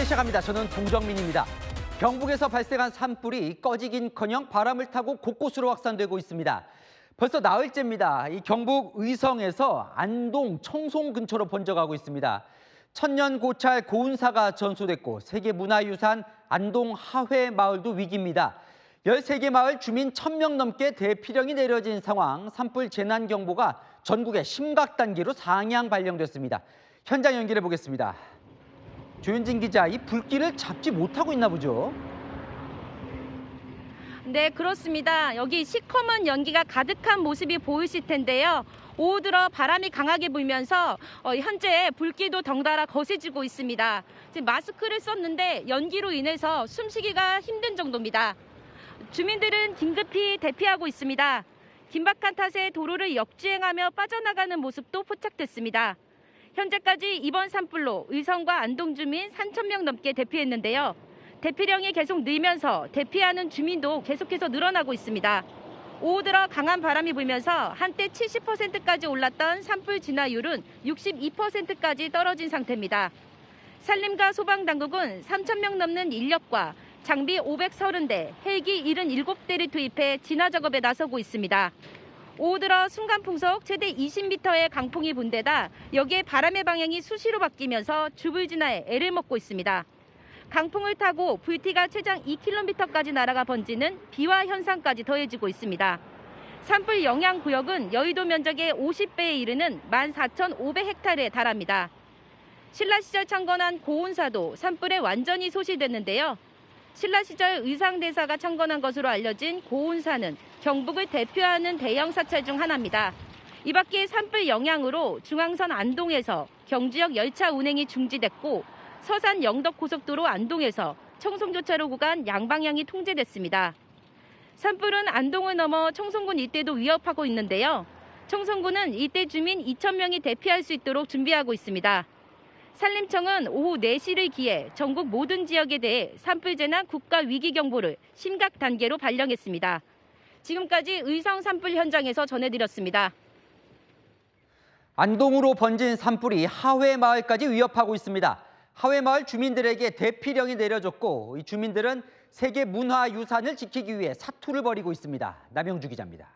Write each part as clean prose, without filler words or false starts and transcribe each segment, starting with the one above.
시작합니다. 저는 동정민입니다. 경북에서 발생한 산불이 꺼지긴커녕 바람을 타고 곳곳으로 확산되고 있습니다. 벌써 나흘째입니다. 이 경북 의성에서 안동, 청송 근처로 번져가고 있습니다. 천년 고찰 고운사가 전소됐고 세계문화유산 안동 하회 마을도 위기입니다. 13개 마을 주민 1000명 넘게 대피령이 내려진 상황, 산불 재난경보가 전국의 심각 단계로 상향 발령됐습니다. 현장 연결해 보겠습니다. 조윤진 기자, 이 불길을 잡지 못하고 있나 보죠? 네, 그렇습니다. 여기 시커먼 연기가 가득한 모습이 보이실 텐데요. 오후 들어 바람이 강하게 불면서 현재 불길도 덩달아 거세지고 있습니다. 지금 마스크를 썼는데 연기로 인해서 숨쉬기가 힘든 정도입니다. 주민들은 긴급히 대피하고 있습니다. 긴박한 탓에 도로를 역주행하며 빠져나가는 모습도 포착됐습니다. 현재까지 이번 산불로 의성과 안동 주민 3,000명 넘게 대피했는데요. 대피령이 계속 늘면서 대피하는 주민도 계속해서 늘어나고 있습니다. 오후 들어 강한 바람이 불면서 한때 70%까지 올랐던 산불 진화율은 62%까지 떨어진 상태입니다. 산림과 소방당국은 3,000명 넘는 인력과 장비 530대, 헬기 77대를 투입해 진화 작업에 나서고 있습니다. 오후 들어 순간풍속 최대 20m의 강풍이 분 데다 여기에 바람의 방향이 수시로 바뀌면서 주불 진화에 애를 먹고 있습니다. 강풍을 타고 불티가 최장 2km까지 날아가 번지는 비화 현상까지 더해지고 있습니다. 산불 영향 구역은 여의도 면적의 50배에 이르는 14,500헥타르에 달합니다. 신라 시절 창건한 고운사도 산불에 완전히 소실됐는데요. 신라 시절 의상대사가 창건한 것으로 알려진 고운사는 경북을 대표하는 대형 사찰 중 하나입니다. 이 밖에 산불 영향으로 중앙선 안동에서 경주역 열차 운행이 중지됐고 서산 영덕고속도로 안동에서 청송교차로 구간 양방향이 통제됐습니다. 산불은 안동을 넘어 청송군 일대도 위협하고 있는데요. 청송군은 일대 주민 2,000명이 대피할 수 있도록 준비하고 있습니다. 산림청은 오후 4시를 기해 전국 모든 지역에 대해 산불재난 국가위기경보를 심각 단계로 발령했습니다. 지금까지 의성 산불 현장에서 전해드렸습니다. 안동으로 번진 산불이 하회 마을까지 위협하고 있습니다. 하회 마을 주민들에게 대피령이 내려졌고 이 주민들은 세계 문화유산을 지키기 위해 사투를 벌이고 있습니다. 남영주 기자입니다.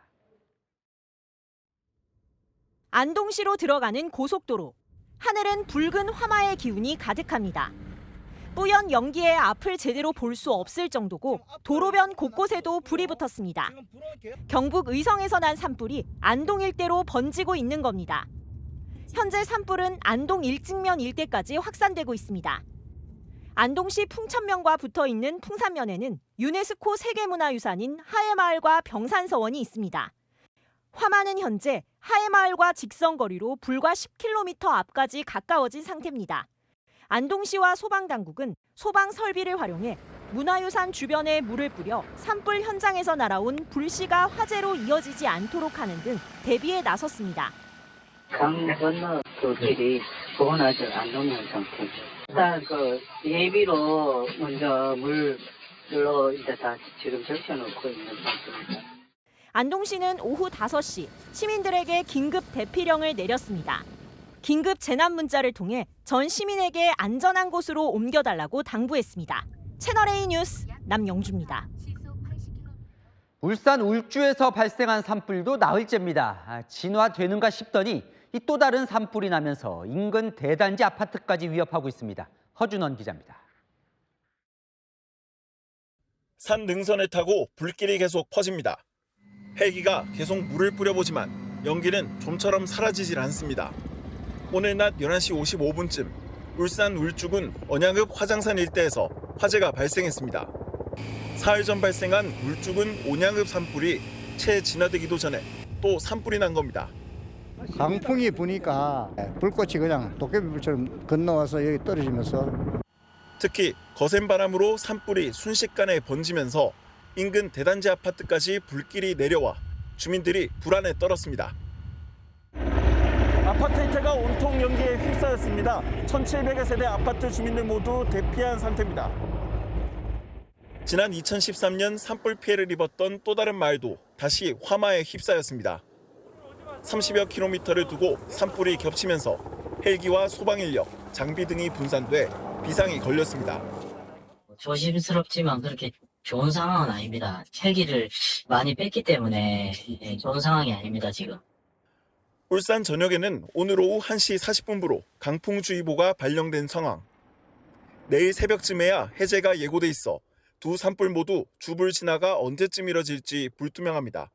안동시로 들어가는 고속도로. 하늘은 붉은 화마의 기운이 가득합니다. 뿌연 연기에 앞을 제대로 볼 수 없을 정도고 도로변 곳곳에도 불이 붙었습니다. 경북 의성에서 난 산불이 안동 일대로 번지고 있는 겁니다. 현재 산불은 안동 일직면 일대까지 확산되고 있습니다. 안동시 풍천면과 붙어있는 풍산면에는 유네스코 세계문화유산인 하회마을과 병산서원이 있습니다. 화마는 현재 하회마을과 직선거리로 불과 10km 앞까지 가까워진 상태입니다. 안동시와 소방당국은 소방 설비를 활용해 문화유산 주변에 물을 뿌려 산불 현장에서 날아온 불씨가 화재로 이어지지 않도록 하는 등 대비에 나섰습니다. 강 건너 그 길이 보관하지 않는 상태. 일단 예비로 먼저 물로 이제 다 지금 적셔놓고 있는 상태입니다. 안동시는 오후 5시 시민들에게 긴급 대피령을 내렸습니다. 긴급 재난 문자를 통해 전 시민에게 안전한 곳으로 옮겨달라고 당부했습니다. 채널A 뉴스 남영주입니다. 울산 울주에서 발생한 산불도 나흘째입니다. 진화되는가 싶더니 또 다른 산불이 나면서 인근 대단지 아파트까지 위협하고 있습니다. 허준원 기자입니다. 산 능선을 타고 불길이 계속 퍼집니다. 헬기가 계속 물을 뿌려보지만 연기는 좀처럼 사라지질 않습니다. 오늘 낮 11시 55분쯤 울산 울주군 언양읍 화장산 일대에서 화재가 발생했습니다. 사흘 전 발생한 울주군 온양읍 산불이 채 진화되기도 전에 또 산불이 난 겁니다. 강풍이 부니까 불꽃이 그냥 도깨비불처럼 건너와서 여기 떨어지면서 특히 거센 바람으로 산불이 순식간에 번지면서 인근 대단지 아파트까지 불길이 내려와 주민들이 불안에 떨었습니다. 아파트 일대가 온통 연기에 휩싸였습니다. 1,700여 세대 아파트 주민들 모두 대피한 상태입니다. 지난 2013년 산불 피해를 입었던 또 다른 마을도 다시 화마에 휩싸였습니다. 30여 킬로미터를 두고 산불이 겹치면서 헬기와 소방 인력, 장비 등이 분산돼 비상이 걸렸습니다. 조심스럽지만 그렇게 좋은 상황은 아닙니다. 헬기를 많이 뺐기 때문에 좋은 상황이 아닙니다, 지금. 울산 전역에는 오늘 오후 1시 40분부로 강풍주의보가 발령된 상황. 내일 새벽쯤에야 해제가 예고돼 있어 두 산불 모두 주불 진화가 언제쯤 이뤄질지 불투명합니다.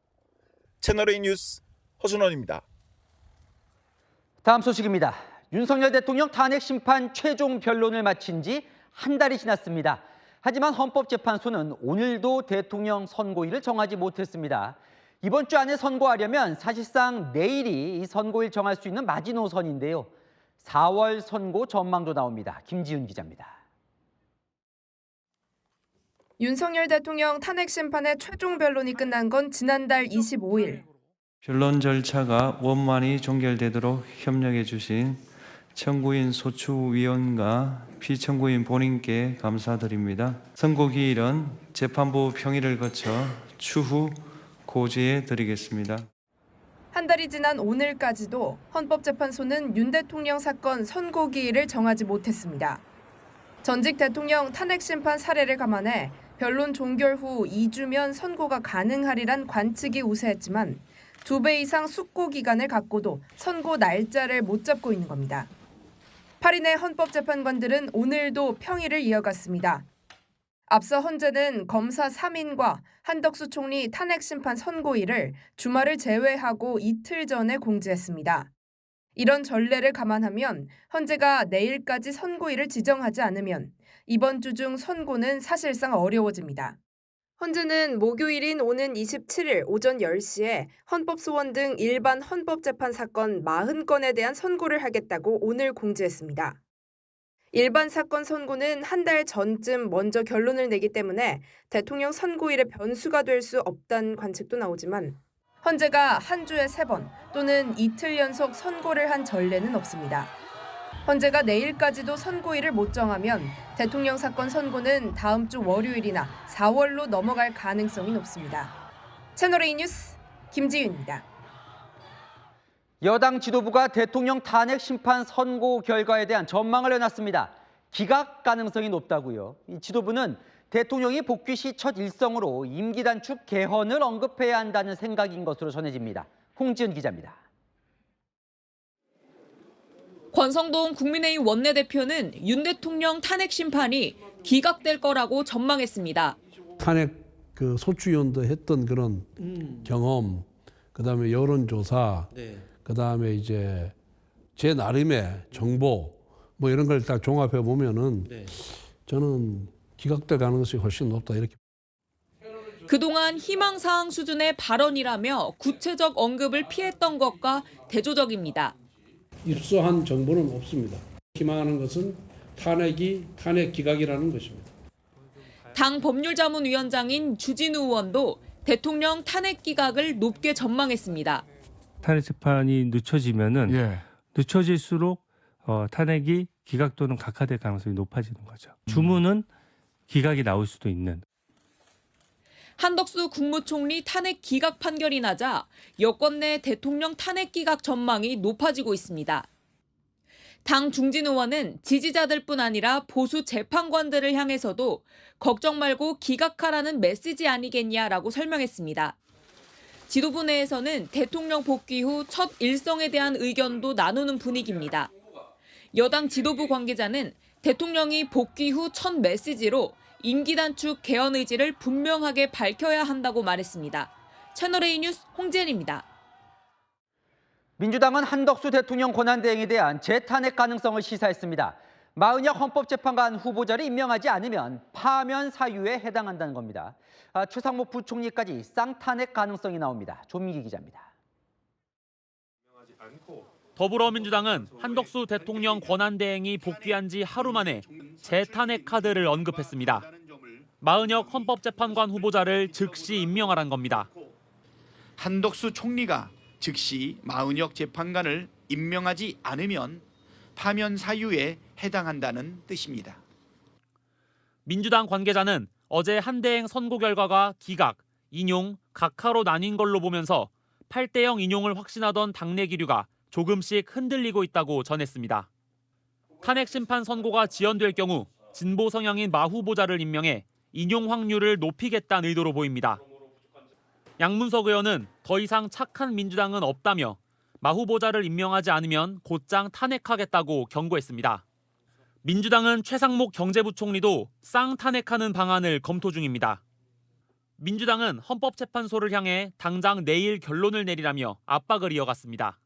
채널A 뉴스 허준원입니다. 다음 소식입니다. 윤석열 대통령 탄핵 심판 최종 변론을 마친 지 한 달이 지났습니다. 하지만 헌법재판소는 오늘도 대통령 선고일을 정하지 못했습니다. 이번 주 안에 선고하려면 사실상 내일이 이 선고일 정할 수 있는 마지노선인데요. 4월 선고 전망도 나옵니다. 김지윤 기자입니다. 윤석열 대통령 탄핵 심판의 최종 변론이 끝난 건 지난달 25일. 변론 절차가 원만히 종결되도록 협력해 주신 청구인 소추위원과 피청구인 본인께 감사드립니다. 선고 기일은 재판부 평의를 거쳐 추후 고지해 드리겠습니다. 한 달이 지난 오늘까지도 헌법재판소는 윤 대통령 사건 선고 기일을 정하지 못했습니다. 전직 대통령 탄핵 심판 사례를 감안해 변론 종결 후 2주면 선고가 가능하리란 관측이 우세했지만 2배 이상 숙고 기간을 갖고도 선고 날짜를 못 잡고 있는 겁니다. 8인의 헌법재판관들은 오늘도 평의를 이어갔습니다. 앞서 헌재는 검사 3인과 한덕수 총리 탄핵 심판 선고일을 주말을 제외하고 이틀 전에 공지했습니다. 이런 전례를 감안하면 헌재가 내일까지 선고일을 지정하지 않으면 이번 주 중 선고는 사실상 어려워집니다. 헌재는 목요일인 오는 27일 오전 10시에 헌법소원 등 일반 헌법재판 사건 40건에 대한 선고를 하겠다고 오늘 공지했습니다. 일반 사건 선고는 한 달 전쯤 먼저 결론을 내기 때문에 대통령 선고일의 변수가 될 수 없다는 관측도 나오지만 헌재가 한 주에 3번 또는 이틀 연속 선고를 한 전례는 없습니다. 헌재가 내일까지도 선고일을 못 정하면 대통령 사건 선고는 다음 주 월요일이나 4월로 넘어갈 가능성이 높습니다. 채널A 뉴스 김지윤입니다. 여당 지도부가 대통령 탄핵 심판 선고 결과에 대한 전망을 내놨습니다. 기각 가능성이 높다고요. 이 지도부는 대통령이 복귀 시 첫 일성으로 임기 단축 개헌을 언급해야 한다는 생각인 것으로 전해집니다. 홍지은 기자입니다. 권성동 국민의힘 원내대표는 윤 대통령 탄핵 심판이 기각될 거라고 전망했습니다. 탄핵 소추위원도 했던 그런 경험, 그다음에 여론조사, 그다음에 이제 제 나름의 정보 뭐 이런 걸 딱 종합해 보면은 저는 기각될 가능성이 훨씬 높다 이렇게. 그동안 희망사항 수준의 발언이라며 구체적 언급을 피했던 것과 대조적입니다. 입수한 정보는 없습니다. 희망하는 것은 탄핵 기각이라는 것입니다. 당 법률자문위원장인 주진우 의원도 대통령 탄핵 기각을 높게 전망했습니다. 탄핵 재판이 늦춰지면은 늦춰질수록 탄핵이 기각 또는 각하될 가능성이 높아지는 거죠. 주문은 기각이 나올 수도 있는. 한덕수 국무총리 탄핵 기각 판결이 나자 여권 내 대통령 탄핵 기각 전망이 높아지고 있습니다. 당 중진 의원은 지지자들뿐 아니라 보수 재판관들을 향해서도 걱정 말고 기각하라는 메시지 아니겠냐라고 설명했습니다. 지도부 내에서는 대통령 복귀 후 첫 일성에 대한 의견도 나누는 분위기입니다. 여당 지도부 관계자는 대통령이 복귀 후 첫 메시지로 임기 단축 개헌 의지를 분명하게 밝혀야 한다고 말했습니다. 채널A 뉴스 홍지은입니다. 민주당은 한덕수 대통령 권한대행에 대한 재탄핵 가능성을 시사했습니다. 마은혁 헌법재판관 후보자를 임명하지 않으면 파면 사유에 해당한다는 겁니다. 최상목 부총리까지 쌍탄핵 가능성이 나옵니다. 조민기 기자입니다. 더불어민주당은 한덕수 대통령 권한대행이 복귀한 지 하루 만에 재탄핵 카드를 언급했습니다. 마은혁 헌법재판관 후보자를 즉시 임명하란 겁니다. 한덕수 총리가 즉시 마은혁 재판관을 임명하지 않으면 파면 사유에 해당한다는 뜻입니다. 민주당 관계자는 어제 한대행 선고 결과가 기각, 인용, 각하로 나뉜 걸로 보면서 8대0 인용을 확신하던 당내 기류가 조금씩 흔들리고 있다고 전했습니다. 탄핵 심판 선고가 지연될 경우 진보 성향인 마 후보자를 임명해 인용 확률을 높이겠다는 의도로 보입니다. 양문석 의원은 더 이상 착한 민주당은 없다며 마 후보자를 임명하지 않으면 곧장 탄핵하겠다고 경고했습니다. 민주당은 최상목 경제부총리도 쌍탄핵하는 방안을 검토 중입니다. 민주당은 헌법재판소를 향해 당장 내일 결론을 내리라며 압박을 이어갔습니다.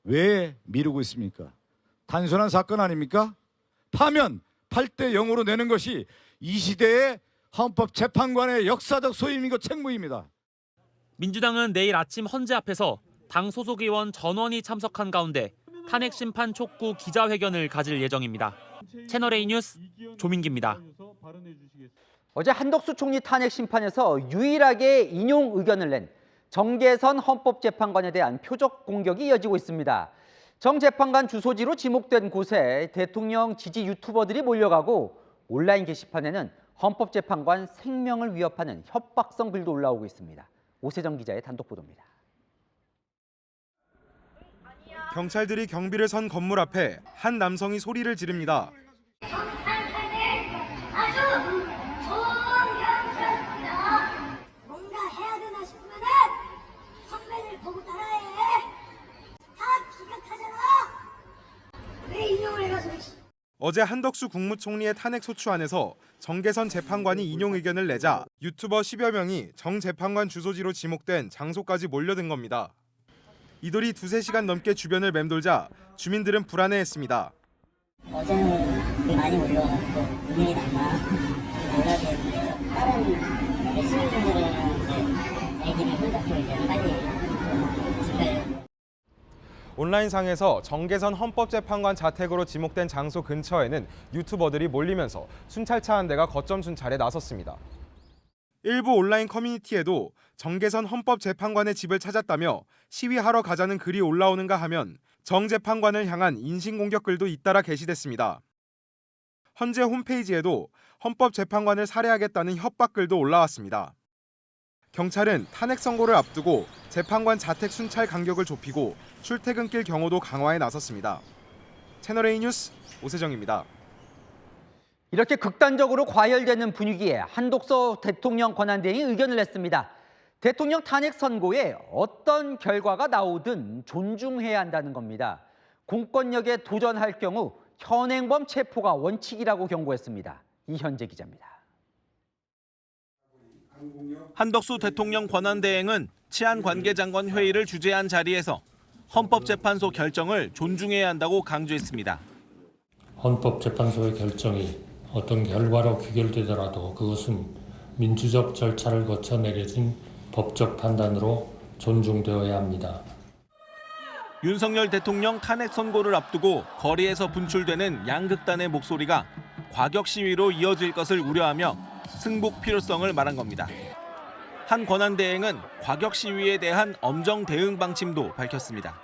왜 미루고 있습니까? 단순한 사건 아닙니까? 파면 8대 0으로 내는 것이 이 시대의 헌법재판관의 역사적 소임이고 책무입니다. 민주당은 내일 아침 헌재 앞에서 당 소속 의원 전원이 참석한 가운데 탄핵 심판 촉구 기자회견을 가질 예정입니다. 채널A 뉴스 조민기입니다. 어제 한덕수 총리 탄핵 심판에서 유일하게 인용 의견을 낸 정계선 헌법재판관에 대한 표적 공격이 이어지고 있습니다. 정 재판관 주소지로 지목된 곳에 대통령 지지 유튜버들이 몰려가고 온라인 게시판에는 헌법재판관 생명을 위협하는 협박성 글도 올라오고 있습니다. 오세정 기자의 단독 보도입니다. 경찰들이 경비를 선 건물 앞에 한 남성이 소리를 지릅니다. 뭔가 해야 되나 싶으면은 선배들 보고 따라해. 다 기각하잖아. 왜 인용을 해가지고. 어제 한덕수 국무총리의 탄핵 소추안에서 정계선 재판관이 인용 의견을 내자 유튜버 10여 명이 정 재판관 주소지로 지목된 장소까지 몰려든 겁니다. 이들이 2-3시간 넘게 주변을 맴돌자 주민들은 불안해했습니다. 어제는 많이 몰려가지고 운행이 났나 몰라겠는데 다른 시민분들은 이제 애기를 손잡고 이제 빨리 집가요. 온라인상에서 정계선 헌법재판관 자택으로 지목된 장소 근처에는 유튜버들이 몰리면서 순찰차 한 대가 거점 순찰에 나섰습니다. 일부 온라인 커뮤니티에도 정계선 헌법재판관의 집을 찾았다며 시위하러 가자는 글이 올라오는가 하면 정 재판관을 향한 인신공격 글도 잇따라 게시됐습니다. 헌재 홈페이지에도 헌법재판관을 살해하겠다는 협박글도 올라왔습니다. 경찰은 탄핵 선고를 앞두고 재판관 자택 순찰 간격을 좁히고 출퇴근길 경호도 강화에 나섰습니다. 채널A 뉴스 오세정입니다. 이렇게 극단적으로 과열되는 분위기에 한덕수 대통령 권한대행이 의견을 냈습니다. 대통령 탄핵 선고에 어떤 결과가 나오든 존중해야 한다는 겁니다. 공권력에 도전할 경우 현행범 체포가 원칙이라고 경고했습니다. 이현재 기자입니다. 한덕수 대통령 권한대행은 치안관계장관 회의를 주재한 자리에서 헌법재판소 결정을 존중해야 한다고 강조했습니다. 헌법재판소의 결정이 어떤 결과로 귀결되더라도 그것은 민주적 절차를 거쳐 내려진 법적 판단으로 존중되어야 합니다. 윤석열 대통령 탄핵 선고를 앞두고 거리에서 분출되는 양극단의 목소리가 과격 시위로 이어질 것을 우려하며 승복 필요성을 말한 겁니다. 한 권한대행은 과격 시위에 대한 엄정 대응 방침도 밝혔습니다.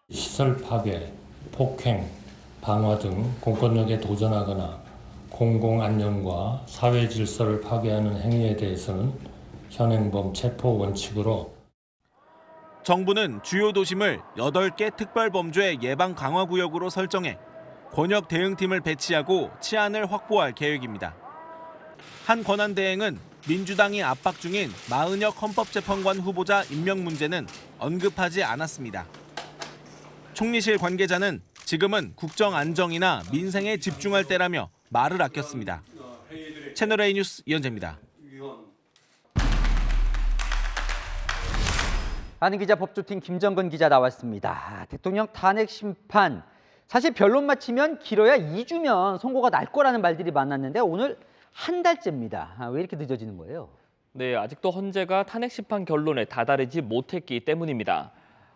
시설 파괴, 폭행, 방화 등 공권력에 도전하거나 공공안녕과 사회 질서를 파괴하는 행위에 대해서는 현행범 체포 원칙으로 정부는 주요 도심을 8개 특별범죄 예방 강화 구역으로 설정해 권역 대응팀을 배치하고 치안을 확보할 계획입니다. 한 권한대행은 민주당이 압박 중인 마은혁 헌법재판관 후보자 임명 문제는 언급하지 않았습니다. 총리실 관계자는 지금은 국정 안정이나 민생에 집중할 때라며 말을 아꼈습니다. 채널A 뉴스 이현재입니다. 한기자 법조팀 김정근 기자 나왔습니다. 대통령 탄핵 심판, 사실 변론 마치면 길어야 2주면 선고가 날 거라는 말들이 많았는데 오늘 한 달째입니다. 왜 이렇게 늦어지는 거예요? 네, 아직도 헌재가 탄핵 심판 결론에 다다르지 못했기 때문입니다.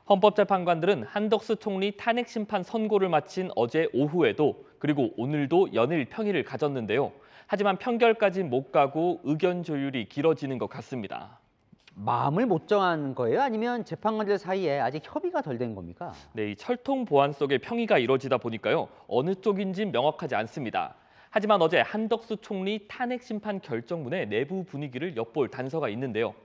헌법재판관들은 한덕수 총리 탄핵 심판 선고를 마친 어제 오후에도 그리고 오늘도 연일 평일을 가졌는데요. 하지만 평결까지 못 가고 의견 조율이 길어지는 것 같습니다. 마음을 못 정한 거예요? 아니면 재판관들 사이에 아직 협의가 덜 된 겁니까? 네, 이 철통 보안 속에 평의가 이루어지다 보니까요. 어느 쪽인지 명확하지 않습니다. 하지만 어제 한덕수 총리 탄핵 심판 결정문에 내부 분위기를 엿볼 단서가 있는데요.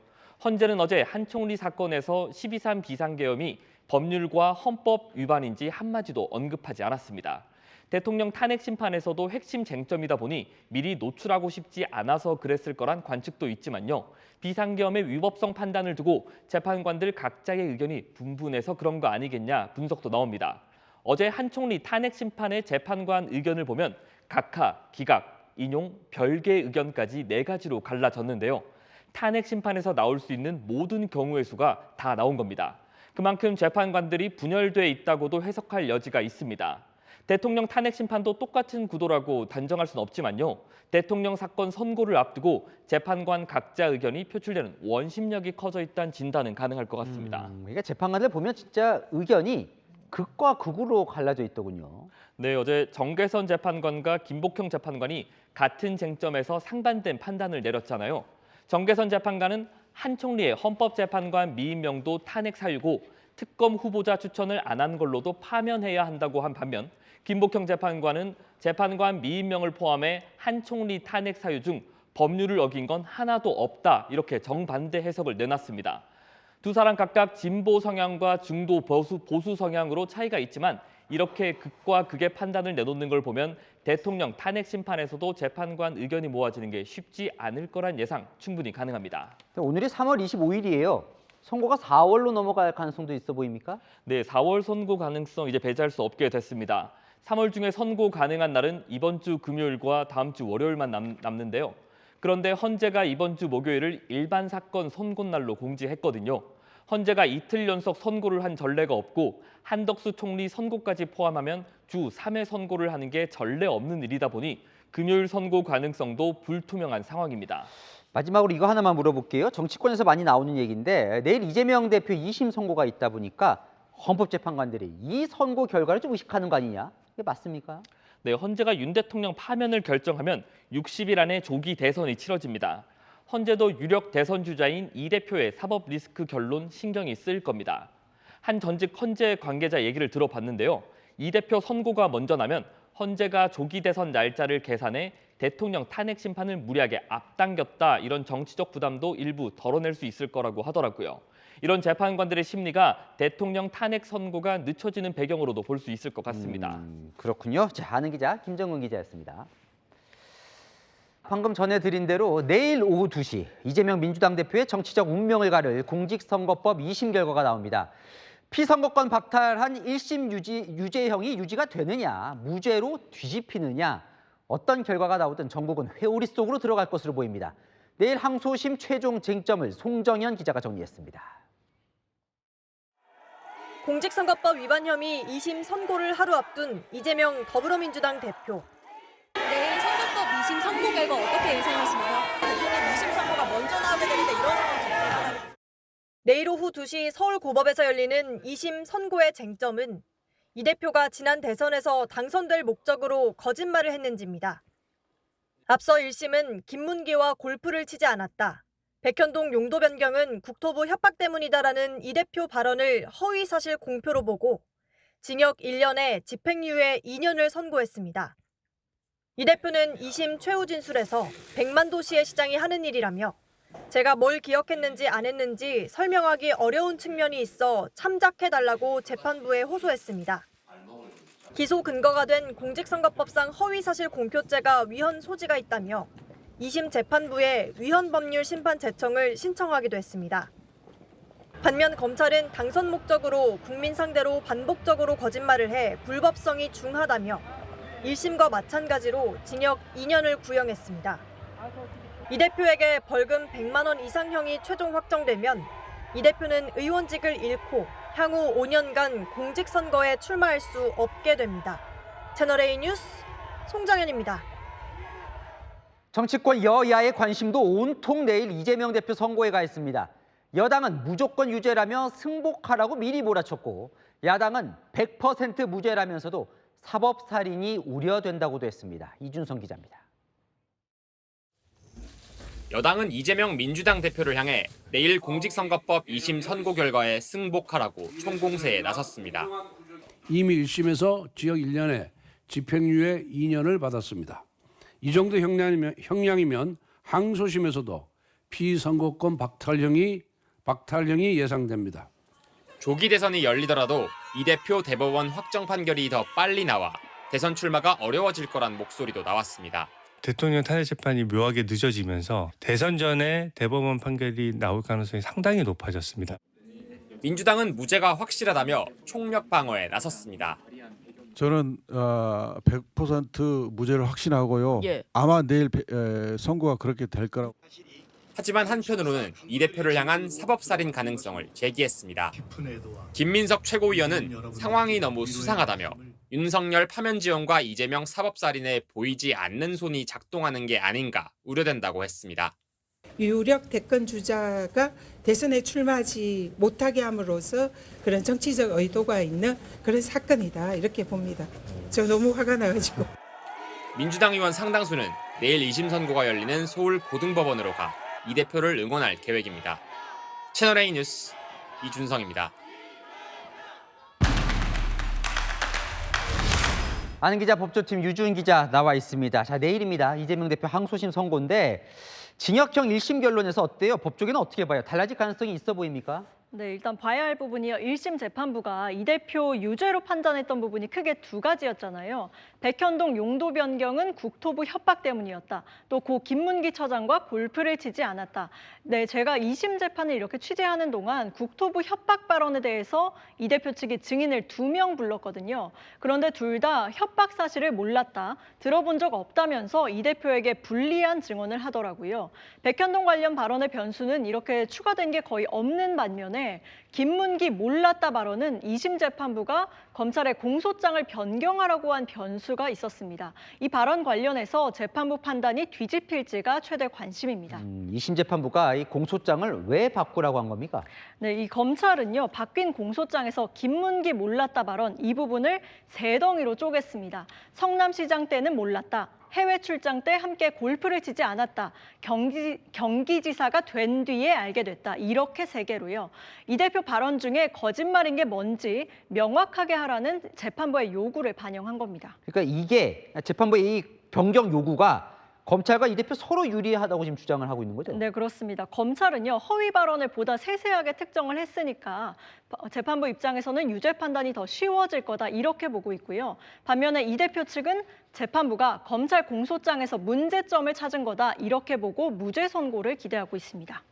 헌재는 어제 한 총리 사건에서 12.3 비상계엄이 법률과 헌법 위반인지 한마디도 언급하지 않았습니다. 대통령 탄핵 심판에서도 핵심 쟁점이다 보니 미리 노출하고 싶지 않아서 그랬을 거란 관측도 있지만요. 비상계엄의 위법성 판단을 두고 재판관들 각자의 의견이 분분해서 그런 거 아니겠냐 분석도 나옵니다. 어제 한 총리 탄핵 심판의 재판관 의견을 보면 각하, 기각, 인용, 별개의 의견까지 4가지로 갈라졌는데요. 탄핵 심판에서 나올 수 있는 모든 경우의 수가 다 나온 겁니다. 그만큼 재판관들이 분열돼 있다고도 해석할 여지가 있습니다. 대통령 탄핵 심판도 똑같은 구도라고 단정할 수는 없지만요. 대통령 사건 선고를 앞두고 재판관 각자 의견이 표출되는 원심력이 커져 있다는 진단은 가능할 것 같습니다. 그러니까 재판관들 보면 진짜 의견이 극과 극으로 갈라져 있더군요. 네, 어제 정계선 재판관과 김복형 재판관이 같은 쟁점에서 상반된 판단을 내렸잖아요. 정계선 재판관은 한 총리의 헌법재판관 미임명도 탄핵 사유고 특검 후보자 추천을 안 한 걸로도 파면해야 한다고 한 반면 김복형 재판관은 재판관 미임명을 포함해 한 총리 탄핵 사유 중 법률을 어긴 건 하나도 없다 이렇게 정반대 해석을 내놨습니다. 두 사람 각각 진보 성향과 중도 보수 성향으로 차이가 있지만 이렇게 극과 극의 판단을 내놓는 걸 보면 대통령 탄핵 심판에서도 재판관 의견이 모아지는 게 쉽지 않을 거란 예상 충분히 가능합니다. 오늘이 3월 25일이에요. 선고가 4월로 넘어갈 가능성도 있어 보입니까? 네, 4월 선고 가능성 이제 배제할 수 없게 됐습니다. 3월 중에 선고 가능한 날은 이번 주 금요일과 다음 주 월요일만 남는데요. 그런데 헌재가 이번 주 목요일을 일반 사건 선고 날로 공지했거든요. 헌재가 이틀 연속 선고를 한 전례가 없고 한덕수 총리 선고까지 포함하면 주 3회 선고를 하는 게 전례 없는 일이다 보니 금요일 선고 가능성도 불투명한 상황입니다. 마지막으로 이거 하나만 물어볼게요. 정치권에서 많이 나오는 얘기인데 내일 이재명 대표 2심 선고가 있다 보니까 헌법재판관들이 이 선고 결과를 좀 의식하는 거 아니냐? 이게 맞습니까? 네, 헌재가 윤 대통령 파면을 결정하면 60일 안에 조기 대선이 치러집니다. 헌재도 유력 대선 주자인 이 대표의 사법 리스크 결론 신경이 쓰일 겁니다. 한 전직 헌재 관계자 얘기를 들어봤는데요. 이 대표 선고가 먼저 나면 헌재가 조기 대선 날짜를 계산해 대통령 탄핵 심판을 무리하게 앞당겼다 이런 정치적 부담도 일부 덜어낼 수 있을 거라고 하더라고요. 이런 재판관들의 심리가 대통령 탄핵 선고가 늦춰지는 배경으로도 볼 수 있을 것 같습니다. 그렇군요. 자, 아는 기자 김정은 기자였습니다. 방금 전해드린 대로 내일 오후 2시 이재명 민주당 대표의 정치적 운명을 가를 공직선거법 2심 결과가 나옵니다. 피선거권 박탈한 1심 유죄형이 유지가 되느냐, 무죄로 뒤집히느냐, 어떤 결과가 나오든 전국은 회오리 속으로 들어갈 것으로 보입니다. 내일 항소심 최종 쟁점을 송정현 기자가 정리했습니다. 공직선거법 위반 혐의 2심 선고를 하루 앞둔 이재명 더불어민주당 대표. 내일 선거법 2심 선고 결과 어떻게 예상하십니까? 대통령 2심 선고가 먼저 나오게 되는데 이런 상황 내일 오후 2시 서울고법에서 열리는 2심 선고의 쟁점은 이 대표가 지난 대선에서 당선될 목적으로 거짓말을 했는지입니다. 앞서 1심은 김문기와 골프를 치지 않았다. 백현동 용도 변경은 국토부 협박 때문이다라는 이 대표 발언을 허위사실 공표로 보고 징역 1년에 집행유예 2년을 선고했습니다. 이 대표는 2심 최후 진술에서 100만 도시의 시장이 하는 일이라며 제가 뭘 기억했는지 안 했는지 설명하기 어려운 측면이 있어 참작해달라고 재판부에 호소했습니다. 기소 근거가 된 공직선거법상 허위사실 공표죄가 위헌 소지가 있다며 2심 재판부에 위헌법률 심판 제청을 신청하기도 했습니다. 반면 검찰은 당선 목적으로 국민 상대로 반복적으로 거짓말을 해 불법성이 중하다며 1심과 마찬가지로 징역 2년을 구형했습니다. 이 대표에게 벌금 100만 원 이상형이 최종 확정되면 이 대표는 의원직을 잃고 향후 5년간 공직선거에 출마할 수 없게 됩니다. 채널A 뉴스 송정현입니다. 정치권 여야의 관심도 온통 내일 이재명 대표 선고에 가 있습니다. 여당은 무조건 유죄라며 승복하라고 미리 몰아쳤고 야당은 100% 무죄라면서도 사법살인이 우려된다고도 했습니다. 이준성 기자입니다. 여당은 이재명 민주당 대표를 향해 내일 공직선거법 2심 선고 결과에 승복하라고 총공세에 나섰습니다. 이미 1심에서 징역 1년에 집행유예 2년을 받았습니다. 이 정도 형량이면 항소심에서도 피선거권 박탈형이 예상됩니다. 조기 대선이 열리더라도 이 대표 대법원 확정 판결이 더 빨리 나와 대선 출마가 어려워질 거란 목소리도 나왔습니다. 대통령 탄핵 재판이 묘하게 늦어지면서 대선 전에 대법원 판결이 나올 가능성이 상당히 높아졌습니다. 민주당은 무죄가 확실하다며 총력 방어에 나섰습니다. 저는 100% 무죄를 확신하고요. 예. 아마 내일 선고가 그렇게 될 거라고. 하지만 한편으로는 이 대표를 향한 사법살인 가능성을 제기했습니다. 김민석 최고위원은 상황이 너무 수상하다며 윤석열 파면 지원과 이재명 사법살인에 보이지 않는 손이 작동하는 게 아닌가 우려된다고 했습니다. 유력 대권 주자가 대선에 출마하지 못하게 함으로써 그런 정치적 의도가 있는 그런 사건이다 이렇게 봅니다. 저 너무 화가 나가지고. 민주당 의원 상당수는 내일 2심 선고가 열리는 서울 고등법원으로 가 이 대표를 응원할 계획입니다. 채널A 뉴스 이준성입니다. 아는 기자 법조팀 유주은 기자 나와 있습니다. 자, 내일입니다. 이재명 대표 항소심 선고인데 징역형 1심 결론에서 어때요? 법조계는 어떻게 봐요? 달라질 가능성이 있어 보입니까? 네, 일단 봐야 할 부분이요. 1심 재판부가 이 대표 유죄로 판단했던 부분이 크게 두 가지였잖아요. 백현동 용도 변경은 국토부 협박 때문이었다. 또 고 김문기 처장과 골프를 치지 않았다. 네, 제가 2심 재판을 이렇게 취재하는 동안 국토부 협박 발언에 대해서 이 대표 측이 증인을 2명 불렀거든요. 그런데 둘 다 협박 사실을 몰랐다. 들어본 적 없다면서 이 대표에게 불리한 증언을 하더라고요. 백현동 관련 발언의 변수는 이렇게 추가된 게 거의 없는 반면에 김문기 몰랐다 발언은 2심 재판부가 검찰의 공소장을 변경하라고 한 변수가 있었습니다. 이 발언 관련해서 재판부 판단이 뒤집힐지가 최대 관심입니다. 2심 재판부가 이 공소장을 왜 바꾸라고 한 겁니까? 네, 이 검찰은요. 바뀐 공소장에서 김문기 몰랐다 발언 이 부분을 세 덩이로 쪼갰습니다. 성남시장 때는 몰랐다. 해외 출장 때 함께 골프를 치지 않았다. 경기지사가 된 뒤에 알게 됐다. 이렇게 세 개로요. 이 대표 발언 중에 거짓말인 게 뭔지 명확하게 하라는 재판부의 요구를 반영한 겁니다. 그러니까 이게 재판부의 이 변경 요구가 검찰과 이 대표 서로 유리하다고 지금 주장을 하고 있는 거죠? 네, 그렇습니다. 검찰은요, 허위 발언을 보다 세세하게 특정을 했으니까 재판부 입장에서는 유죄 판단이 더 쉬워질 거다 이렇게 보고 있고요. 반면에 이 대표 측은 재판부가 검찰 공소장에서 문제점을 찾은 거다 이렇게 보고 무죄 선고를 기대하고 있습니다.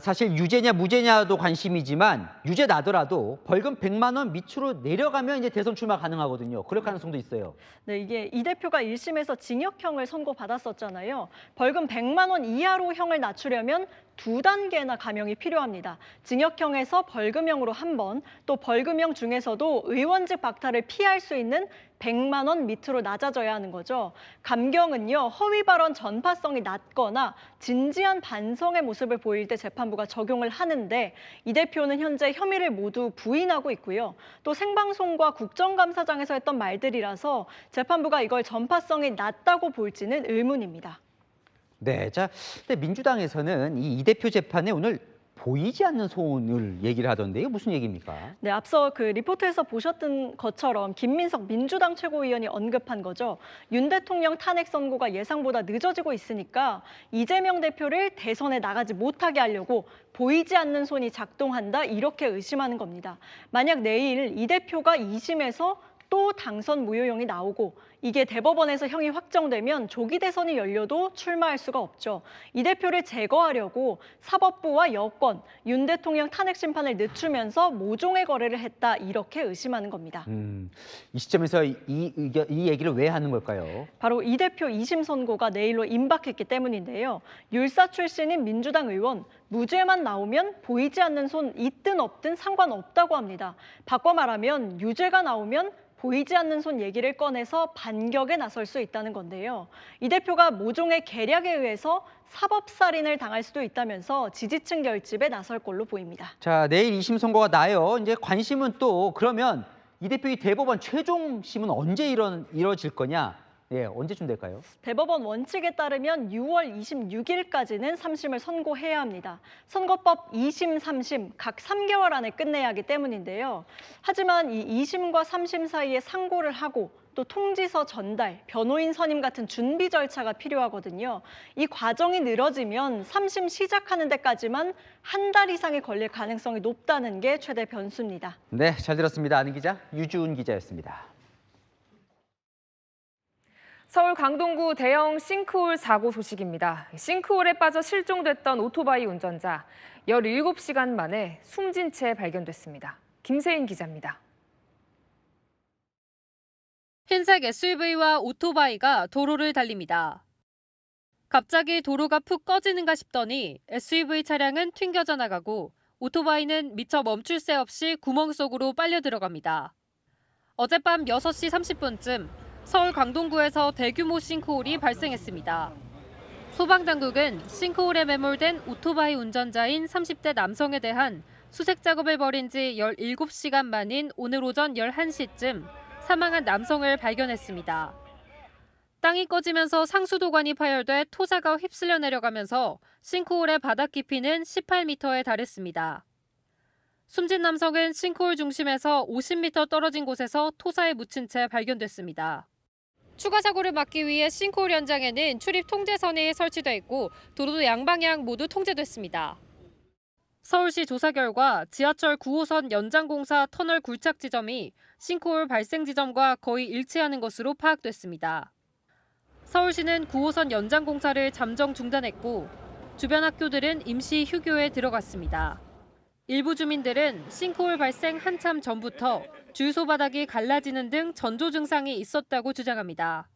사실 유죄냐 무죄냐도 관심이지만 유죄 나더라도 벌금 100만 원 밑으로 내려가면 이제 대선 출마 가능하거든요. 그럴 가능성도 있어요. 네, 이게 이 대표가 1심에서 징역형을 선고받았었잖아요. 벌금 100만 원 이하로 형을 낮추려면 2단계나 감형이 필요합니다. 징역형에서 벌금형으로 1번, 또 벌금형 중에서도 의원직 박탈을 피할 수 있는 100만 원 밑으로 낮아져야 하는 거죠. 감경은요, 허위 발언 전파성이 낮거나 진지한 반성의 모습을 보일 때 재판부가 적용을 하는데 이 대표는 현재 혐의를 모두 부인하고 있고요. 또 생방송과 국정감사장에서 했던 말들이라서 재판부가 이걸 전파성이 낮다고 볼지는 의문입니다. 네, 자, 근데 민주당에서는 이 대표 재판에 오늘 보이지 않는 손을 얘기를 하던데 이게 무슨 얘기입니까? 네, 앞서 그 리포트에서 보셨던 것처럼 김민석 민주당 최고위원이 언급한 거죠. 윤 대통령 탄핵 선고가 예상보다 늦어지고 있으니까 이재명 대표를 대선에 나가지 못하게 하려고 보이지 않는 손이 작동한다 이렇게 의심하는 겁니다. 만약 내일 이 대표가 2심에서 또 당선 무효형이 나오고 이게 대법원에서 형이 확정되면 조기 대선이 열려도 출마할 수가 없죠. 이 대표를 제거하려고 사법부와 여권, 윤 대통령 탄핵 심판을 늦추면서 모종의 거래를 했다 이렇게 의심하는 겁니다. 이 시점에서 이 얘기를 왜 하는 걸까요? 바로 이 대표 2심 선고가 내일로 임박했기 때문인데요. 율사 출신인 민주당 의원, 무죄만 나오면 보이지 않는 손 있든 없든 상관없다고 합니다. 바꿔 말하면 유죄가 나오면 보이지 않는 손 얘기를 꺼내서 반격에 나설 수 있다는 건데요. 이 대표가 모종의 계략에 의해서 사법살인을 당할 수도 있다면서 지지층 결집에 나설 걸로 보입니다. 자, 내일 2심 선고가 나요. 이제 관심은 또 그러면 이 대표의 대법원 최종심은 언제 이뤄질 거냐? 예, 언제쯤 될까요? 대법원 원칙에 따르면 6월 26일까지는 3심을 선고해야 합니다. 선거법 2심, 3심 각 3개월 안에 끝내야 하기 때문인데요. 하지만 이 2심과 3심 사이에 상고를 하고 또 통지서 전달, 변호인 선임 같은 준비 절차가 필요하거든요. 이 과정이 늘어지면 3심 시작하는 데까지만 한 달 이상이 걸릴 가능성이 높다는 게 최대 변수입니다. 네, 잘 들었습니다. 아는 기자 유주은 기자였습니다. 서울 강동구 대형 싱크홀 사고 소식입니다. 싱크홀에 빠져 실종됐던 오토바이 운전자 17시간 만에 숨진 채 발견됐습니다. 김세인 기자입니다. 흰색 SUV와 오토바이가 도로를 달립니다. 갑자기 도로가 푹 꺼지는가 싶더니 SUV 차량은 튕겨져 나가고 오토바이는 미처 멈출 새 없이 구멍 속으로 빨려 들어갑니다. 어젯밤 6시 30분쯤 서울 강동구에서 대규모 싱크홀이 발생했습니다. 소방당국은 싱크홀에 매몰된 오토바이 운전자인 30대 남성에 대한 수색 작업을 벌인 지 17시간 만인 오늘 오전 11시쯤 사망한 남성을 발견했습니다. 땅이 꺼지면서 상수도관이 파열돼 토사가 휩쓸려 내려가면서 싱크홀의 바닥 깊이는 18m에 달했습니다. 숨진 남성은 싱크홀 중심에서 50m 떨어진 곳에서 토사에 묻힌 채 발견됐습니다. 추가 사고를 막기 위해 싱크홀 현장에는 출입 통제선이 설치돼 있고 도로도 양방향 모두 통제됐습니다. 서울시 조사 결과 지하철 9호선 연장공사 터널 굴착 지점이 싱크홀 발생 지점과 거의 일치하는 것으로 파악됐습니다. 서울시는 9호선 연장공사를 잠정 중단했고 주변 학교들은 임시 휴교에 들어갔습니다. 일부 주민들은 싱크홀 발생 한참 전부터 주유소 바닥이 갈라지는 등 전조 증상이 있었다고 주장합니다.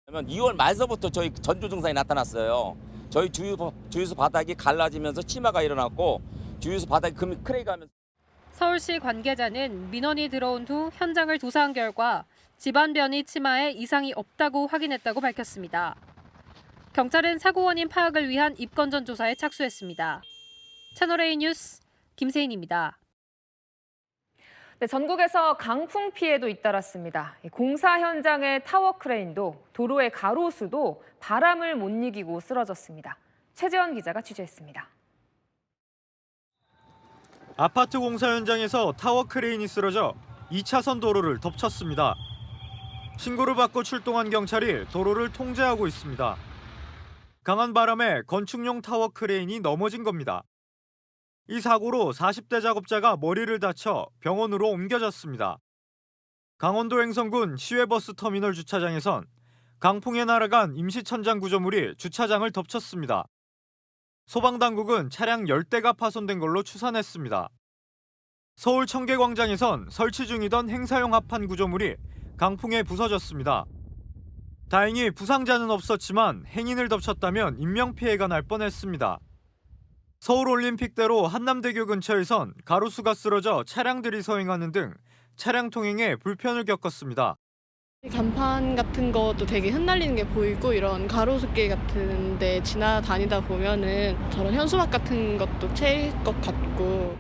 2월 말서부터 저희 전조 증상이 나타났어요. 저희 주유소 바닥이 갈라지면서 치마가 일어났고 주유소 바닥이 크레이가면서. 서울시 관계자는 민원이 들어온 후 현장을 조사한 결과 집안 변이 치마에 이상이 없다고 확인했다고 밝혔습니다. 경찰은 사고 원인 파악을 위한 입건전 조사에 착수했습니다. 채널A 뉴스 김세인입니다. 네, 전국에서 강풍 피해도 잇따랐습니다. 공사 현장의 타워 크레인도 도로의 가로수도 바람을 못 이기고 쓰러졌습니다. 최재원 기자가 취재했습니다. 아파트 공사 현장에서 타워 크레인이 쓰러져 2차선 도로를 덮쳤습니다. 신고를 받고 출동한 경찰이 도로를 통제하고 있습니다. 강한 바람에 건축용 타워 크레인이 넘어진 겁니다. 이 사고로 40대 작업자가 머리를 다쳐 병원으로 옮겨졌습니다. 강원도 횡성군 시외버스 터미널 주차장에선 강풍에 날아간 임시천장 구조물이 주차장을 덮쳤습니다. 소방당국은 차량 10대가 파손된 걸로 추산했습니다. 서울 청계광장에선 설치 중이던 행사용 합판 구조물이 강풍에 부서졌습니다. 다행히 부상자는 없었지만 행인을 덮쳤다면 인명피해가 날 뻔했습니다. 서울올림픽대로 한남대교 근처에선 가로수가 쓰러져 차량들이 서행하는 등 차량 통행에 불편을 겪었습니다. 간판 같은 것도 되게 흩날리는 게 보이고 이런 가로수길 같은 데 지나다니다 보면은 저런 현수막 같은 것도 채일 것 같고.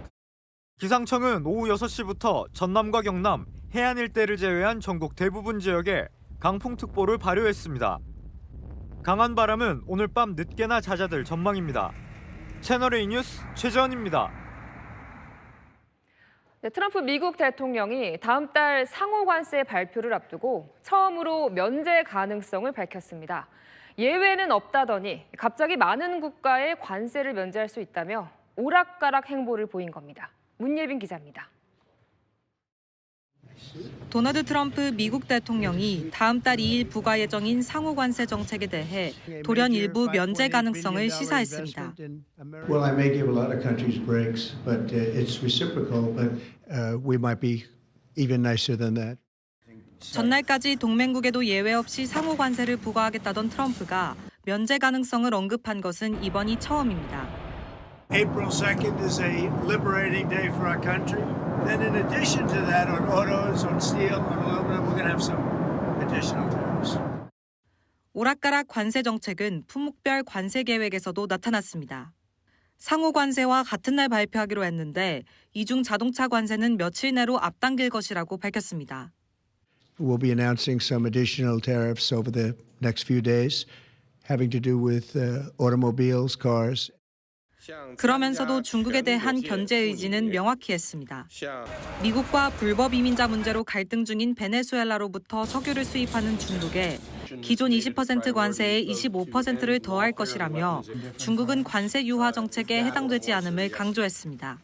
기상청은 오후 6시부터 전남과 경남, 해안 일대를 제외한 전국 대부분 지역에 강풍특보를 발효했습니다. 강한 바람은 오늘 밤 늦게나 잦아들 전망입니다. 채널A 뉴스 최재원입니다. 네, 트럼프 미국 대통령이 다음 달 상호관세 발표를 앞두고 처음으로 면제 가능성을 밝혔습니다. 예외는 없다더니 갑자기 많은 국가에 관세를 면제할 수 있다며 오락가락 행보를 보인 겁니다. 문예빈 기자입니다. 도널드 트럼프 미국 대통령이 다음 달 2일 부과 예정인 상호관세 정책에 대해 돌연 일부 면제 가능성을 시사했습니다. Well, I may give a lot of countries breaks, but it's reciprocal. But we might be even nicer than that. 전날까지 동맹국에도 예외 없이 상호관세를 부과하겠다던 트럼프가 면제 가능성을 언급한 것은 이번이 처음입니다. April 2nd is a liberating day for our country. Then in addition to that, on autos, on steel, on aluminum, we're going to have some additional tariffs. 오락가락 관세 정책은 품목별 관세 계획에서도 나타났습니다. 상호 관세와 같은 날 발표하기로 했는데 이중 자동차 관세는 며칠 내로 앞당길 것이라고 밝혔습니다. We'll be announcing some additional tariffs over the next few days, having to do with automobiles, cars. 그러면서도 중국에 대한 견제 의지는 명확히 했습니다. 미국과 불법 이민자 문제로 갈등 중인 베네수엘라로부터 석유를 수입하는 중국에 기존 20% 관세에 25%를 더할 것이라며 중국은 관세 유화 정책에 해당되지 않음을 강조했습니다.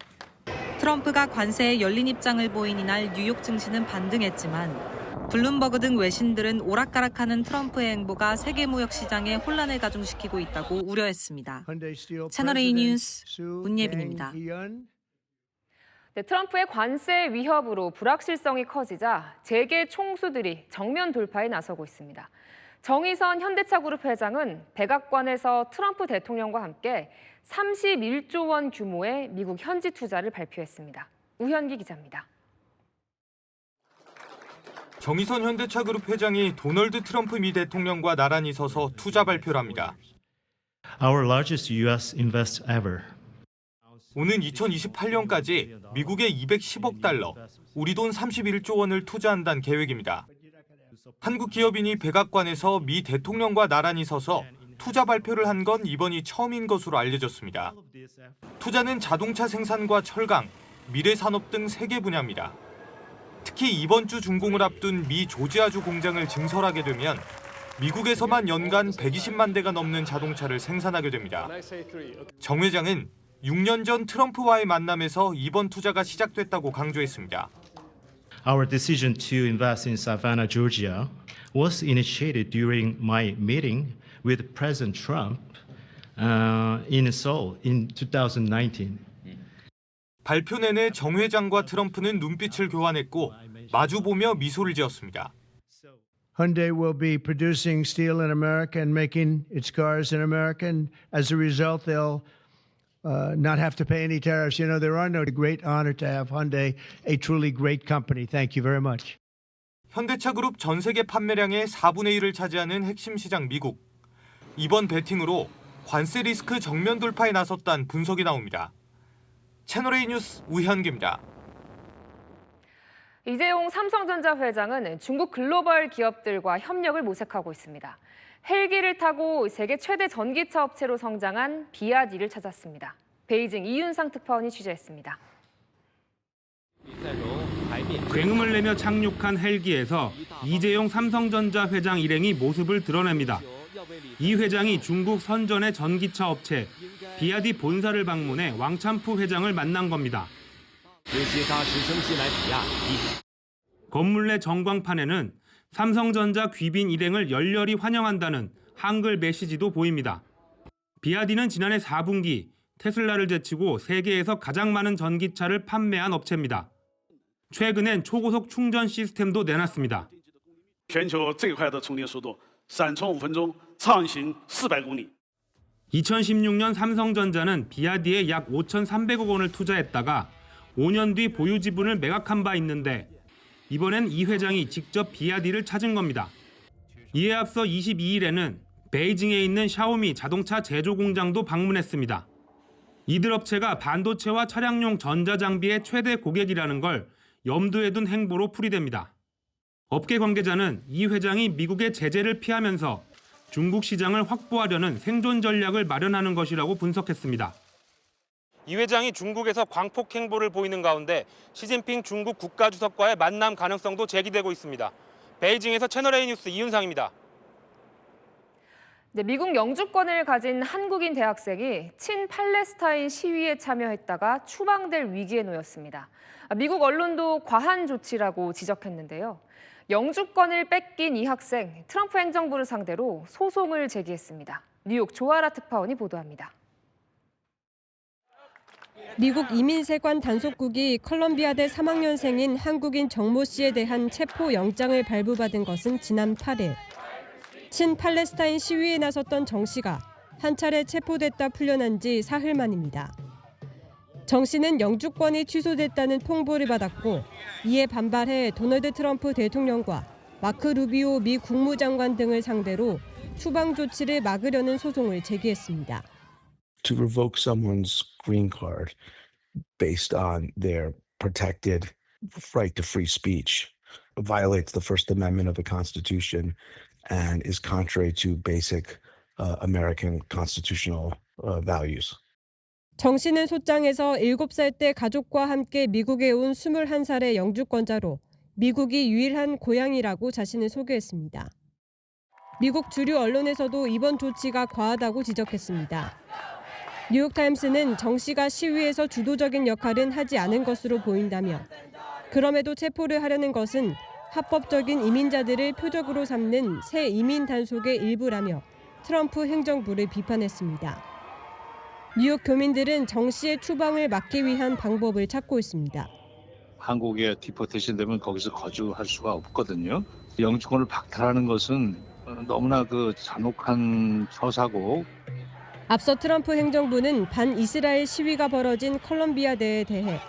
트럼프가 관세에 열린 입장을 보인 이날 뉴욕 증시는 반등했지만 블룸버그 등 외신들은 오락가락하는 트럼프의 행보가 세계 무역 시장에 혼란을 가중시키고 있다고 우려했습니다. 채널A 뉴스 문예빈입니다. 네, 트럼프의 관세 위협으로 불확실성이 커지자 재계 총수들이 정면 돌파에 나서고 있습니다. 정의선 현대차그룹 회장은 백악관에서 트럼프 대통령과 함께 31조 원 규모의 미국 현지 투자를 발표했습니다. 우현기 기자입니다. 정의선 현대차그룹 회장이 도널드 트럼프 미 대통령과 나란히 서서 투자 발표를 합니다. Our largest U.S. invest ever. 오는 2028년까지 미국에 210억 달러, 우리 돈 31조 원을 투자한다는 계획입니다. 한국 기업인이 백악관에서 미 대통령과 나란히 서서 투자 발표를 한 건 이번이 처음인 것으로 알려졌습니다. 투자는 자동차 생산과 철강, 미래 산업 등 3개 분야입니다. 특히 이번 주 준공을 앞둔 미 조지아주 공장을 증설하게 되면 미국에서만 연간 120만 대가 넘는 자동차를 생산하게 됩니다. 정 회장은 6년 전 트럼프와의 만남에서 이번 투자가 시작됐다고 강조했습니다. Our decision to invest in Savannah, Georgia was initiated during my meeting with President Trump in Seoul in 2019. 발표 내내 정 회장과 트럼프는 눈빛을 교환했고 마주보며 미소를 지었습니다. Hyundai will be producing steel in America and making its cars in America, and as a result, they'll not have to pay any tariffs. You know, there are no great honor to have Hyundai, a truly great company. Thank you very much. 현대차그룹 전 세계 판매량의 4분의 1을 차지하는 핵심 시장 미국. 이번 베팅으로 관세 리스크 정면 돌파에 나섰다는 분석이 나옵니다. 채널A 뉴스 우현기입니다. 이재용 삼성전자 회장은 중국 글로벌 기업들과 협력을 모색하고 있습니다. 헬기를 타고 세계 최대 전기차 업체로 성장한 비아디를 찾았습니다. 베이징 이윤상 특파원이 취재했습니다. 굉음을 내며 착륙한 헬기에서 이재용 삼성전자 회장 일행이 모습을 드러냅니다. 이 회장이 중국 선전의 전기차 업체 비아디 본사를 방문해 왕찬푸 회장을 만난 겁니다. 건물 내 전광판에는 삼성전자 귀빈 일행을 열렬히 환영한다는 한글 메시지도 보입니다. 비아디는 지난해 4분기 테슬라를 제치고 세계에서 가장 많은 전기차를 판매한 업체입니다. 최근엔 초고속 충전 시스템도 내놨습니다. 全球最快的充电速度3.5分钟畅行400公里. 2016년 삼성전자는 비아디에 약 5,300억 원을 투자했다가 5년 뒤 보유 지분을 매각한 바 있는데 이번엔 이 회장이 직접 비아디를 찾은 겁니다. 이에 앞서 22일에는 베이징에 있는 샤오미 자동차 제조 공장도 방문했습니다. 이들 업체가 반도체와 차량용 전자장비의 최대 고객이라는 걸 염두에 둔 행보로 풀이됩니다. 업계 관계자는 이 회장이 미국의 제재를 피하면서 중국 시장을 확보하려는 생존 전략을 마련하는 것이라고 분석했습니다. 이 회장이 중국에서 광폭 행보를 보이는 가운데 시진핑 중국 국가주석과의 만남 가능성도 제기되고 있습니다. 베이징에서 채널A 뉴스 이윤상입니다. 네, 미국 영주권을 가진 한국인 대학생이 친팔레스타인 시위에 참여했다가 추방될 위기에 놓였습니다. 미국 언론도 과한 조치라고 지적했는데요. 영주권을 뺏긴 이 학생, 트럼프 행정부를 상대로 소송을 제기했습니다. 뉴욕 조아라 특파원이 보도합니다. 미국 이민세관 단속국이 컬럼비아대 3학년생인 한국인 정모 씨에 대한 체포 영장을 발부받은 것은 지난 8일. 친팔레스타인 시위에 나섰던 정 씨가 한 차례 체포됐다 풀려난 지 사흘 만입니다. 정 씨는 영주권이 취소됐다는 통보를 받았고 이에 반발해 도널드 트럼프 대통령과 마크 루비오 미 국무장관 등을 상대로 추방 조치를 막으려는 소송을 제기했습니다. To revoke someone's green card based on their protected right to free speech violates the First Amendment of the Constitution and is contrary to basic American constitutional values. 정 씨는 소장에서 7살 때 가족과 함께 미국에 온 21살의 영주권자로 미국이 유일한 고향이라고 자신을 소개했습니다. 미국 주류 언론에서도 이번 조치가 과하다고 지적했습니다. 뉴욕타임스는 정 씨가 시위에서 주도적인 역할은 하지 않은 것으로 보인다며 그럼에도 체포를 하려는 것은 합법적인 이민자들을 표적으로 삼는 새 이민 단속의 일부라며 트럼프 행정부를 비판했습니다. 뉴욕 교민들은 정 씨의 추방을 막기 위한 방법을 찾고 있습니다. 한국에 디포테이션 되면 거기서 거주할 수가 없거든요. 영주권을 박탈하는 것은 너무나 잔혹한 처사고. 앞서 트럼프 행정부는 반이스라엘 시위가 벌어진 컬럼비아대에 대해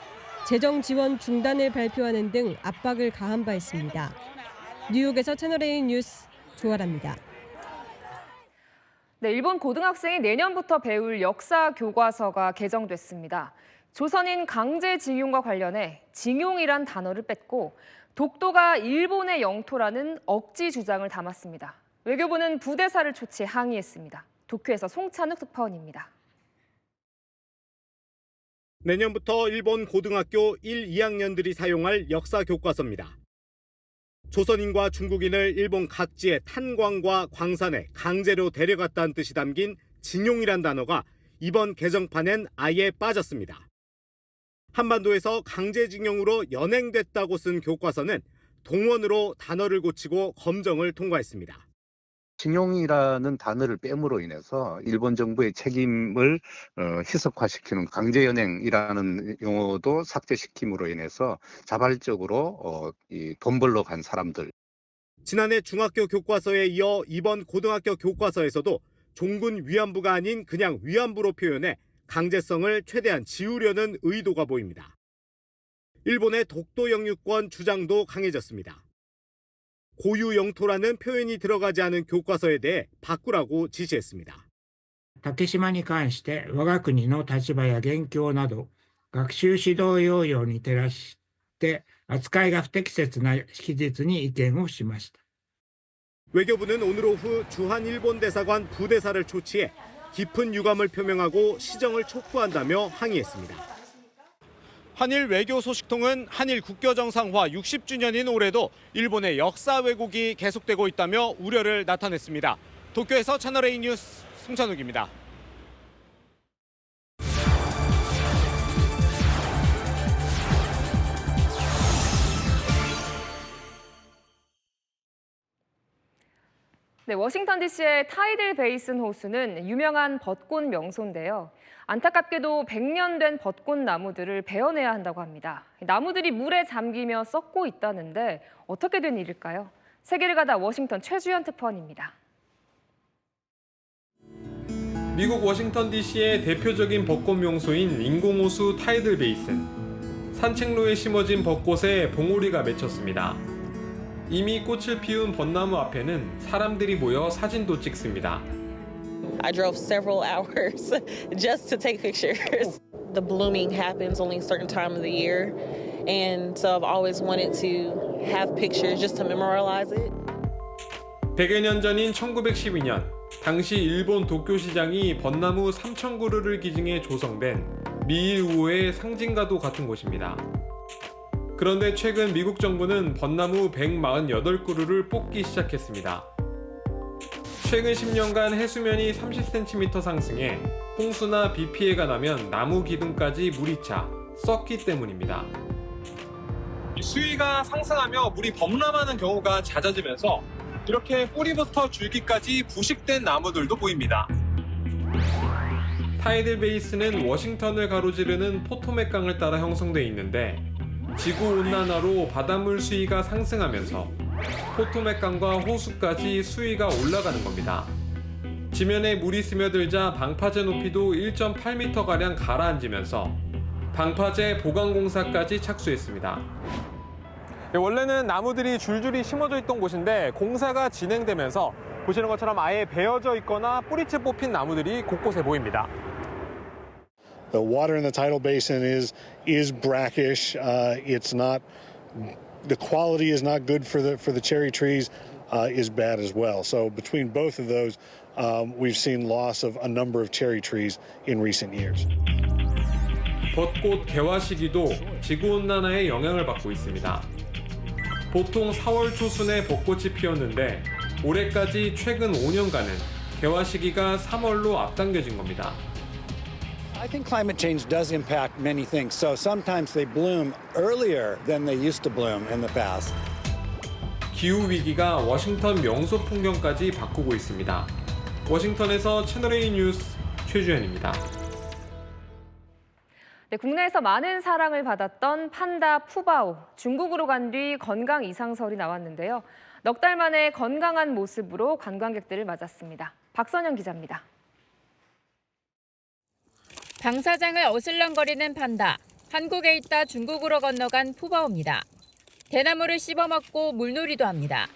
재정 지원 중단을 발표하는 등 압박을 가한 바 있습니다. 뉴욕에서 채널A 뉴스 조아라입니다. 네, 일본 고등학생이 내년부터 배울 역사 교과서가 개정됐습니다. 조선인 강제징용과 관련해 징용이란 단어를 뺐고 독도가 일본의 영토라는 억지 주장을 담았습니다. 외교부는 부대사를 초치해 항의했습니다. 도쿄에서 송찬욱 특파원입니다. 내년부터 일본 고등학교 1, 2학년들이 사용할 역사 교과서입니다. 조선인과 중국인을 일본 각지의 탄광과 광산에 강제로 데려갔다는 뜻이 담긴 징용이란 단어가 이번 개정판엔 아예 빠졌습니다. 한반도에서 강제징용으로 연행됐다고 쓴 교과서는 동원으로 단어를 고치고 검정을 통과했습니다. 징용이라는 단어를 뺨으로 인해서 일본 정부의 책임을 희석화시키는 강제연행이라는 용어도 삭제시킴으로 인해서 자발적으로 돈 벌러 간 사람들. 지난해 중학교 교과서에 이어 이번 고등학교 교과서에서도 종군 위안부가 아닌 그냥 위안부로 표현해 강제성을 최대한 지우려는 의도가 보입니다. 일본의 독도 영유권 주장도 강해졌습니다. 고유 영토라는 표현이 들어가지 않은 교과서에 대해 바꾸라고 지시했습니다. 竹島に関して我が国の立場や現況など学習指導要領に照らして扱いが不適切な記述に意見をしました. 외교부는 오늘 오후 주한 일본 대사관 부대사를 초치해 깊은 유감을 표명하고 시정을 촉구한다며 항의했습니다. 한일 외교 소식통은 한일 국교 정상화 60주년인 올해도 일본의 역사 왜곡이 계속되고 있다며 우려를 나타냈습니다. 도쿄에서 채널A 뉴스 송찬욱입니다. 네, 워싱턴 DC의 타이들 베이슨 호수는 유명한 벚꽃 명소인데요. 안타깝게도 100년 된 벚꽃 나무들을 베어내야 한다고 합니다. 나무들이 물에 잠기며 썩고 있다는데 어떻게 된 일일까요? 세계를 가다 워싱턴 최주현 특파원입니다. 미국 워싱턴 DC의 대표적인 벚꽃 명소인 인공호수 타이들 베이슨. 산책로에 심어진 벚꽃에 봉우리가 맺혔습니다. 이미 꽃을 피운 벚나무 앞에는 사람들이 모여 사진도 찍습니다. I drove several hours just to take pictures. The blooming happens only a certain time of the year, and so I've always wanted to have pictures just to memorialize it. 100여 년 전인 1912년, 당시 일본 도쿄시장이 벚나무 3,000그루를 기증해 조성된 미일 우호의 상징과도 같은 곳입니다. 그런데 최근 미국 정부는 벚나무 148그루를 뽑기 시작했습니다. 최근 10년간 해수면이 30cm 상승해 홍수나 비 피해가 나면 나무 기둥까지 물이 차 썩기 때문입니다. 수위가 상승하며 물이 범람하는 경우가 잦아지면서 이렇게 뿌리부터 줄기까지 부식된 나무들도 보입니다. 타이들 베이스는 워싱턴을 가로지르는 포토맥 강을 따라 형성돼 있는데 지구온난화로 바닷물 수위가 상승하면서 포토맥 강과 호수까지 수위가 올라가는 겁니다. 지면에 물이 스며들자 방파제 높이도 1.8m가량 가라앉으면서 방파제 보강공사까지 착수했습니다. 원래는 나무들이 줄줄이 심어져 있던 곳인데 공사가 진행되면서 보시는 것처럼 아예 베어져 있거나 뿌리채 뽑힌 나무들이 곳곳에 보입니다. The water in the tidal basin is brackish. It's not, the quality is not good for the cherry trees. Is bad as well. So between both of those, we've seen loss of a number of cherry trees in recent years. 벚꽃 개화 시기도 지구온난화의 영향을 받고 있습니다. 보통 4월 초순에 벚꽃이 피었는데 올해까지 최근 5년간은 개화 시기가 3월로 앞당겨진 겁니다. I think climate change does impact many things. So sometimes they bloom earlier than they used to bloom in the past. 기후 위기가 워싱턴 명소 풍경까지 바꾸고 있습니다. 워싱턴에서 채널A 뉴스 최주현입니다. 네, 국내에서 많은 사랑을 받았던 판다 푸바오. 중국으로 간 뒤 건강 이상설이 나왔는데요. 넉 달 만에 건강한 모습으로 관광객들을 맞았습니다. 박선영 기자입니다. 방사장을 어슬렁거리는 판다. 한국에 있다 중국으로 건너간 푸바오입니다. 대나무를 씹어먹고 물놀이도 합니다.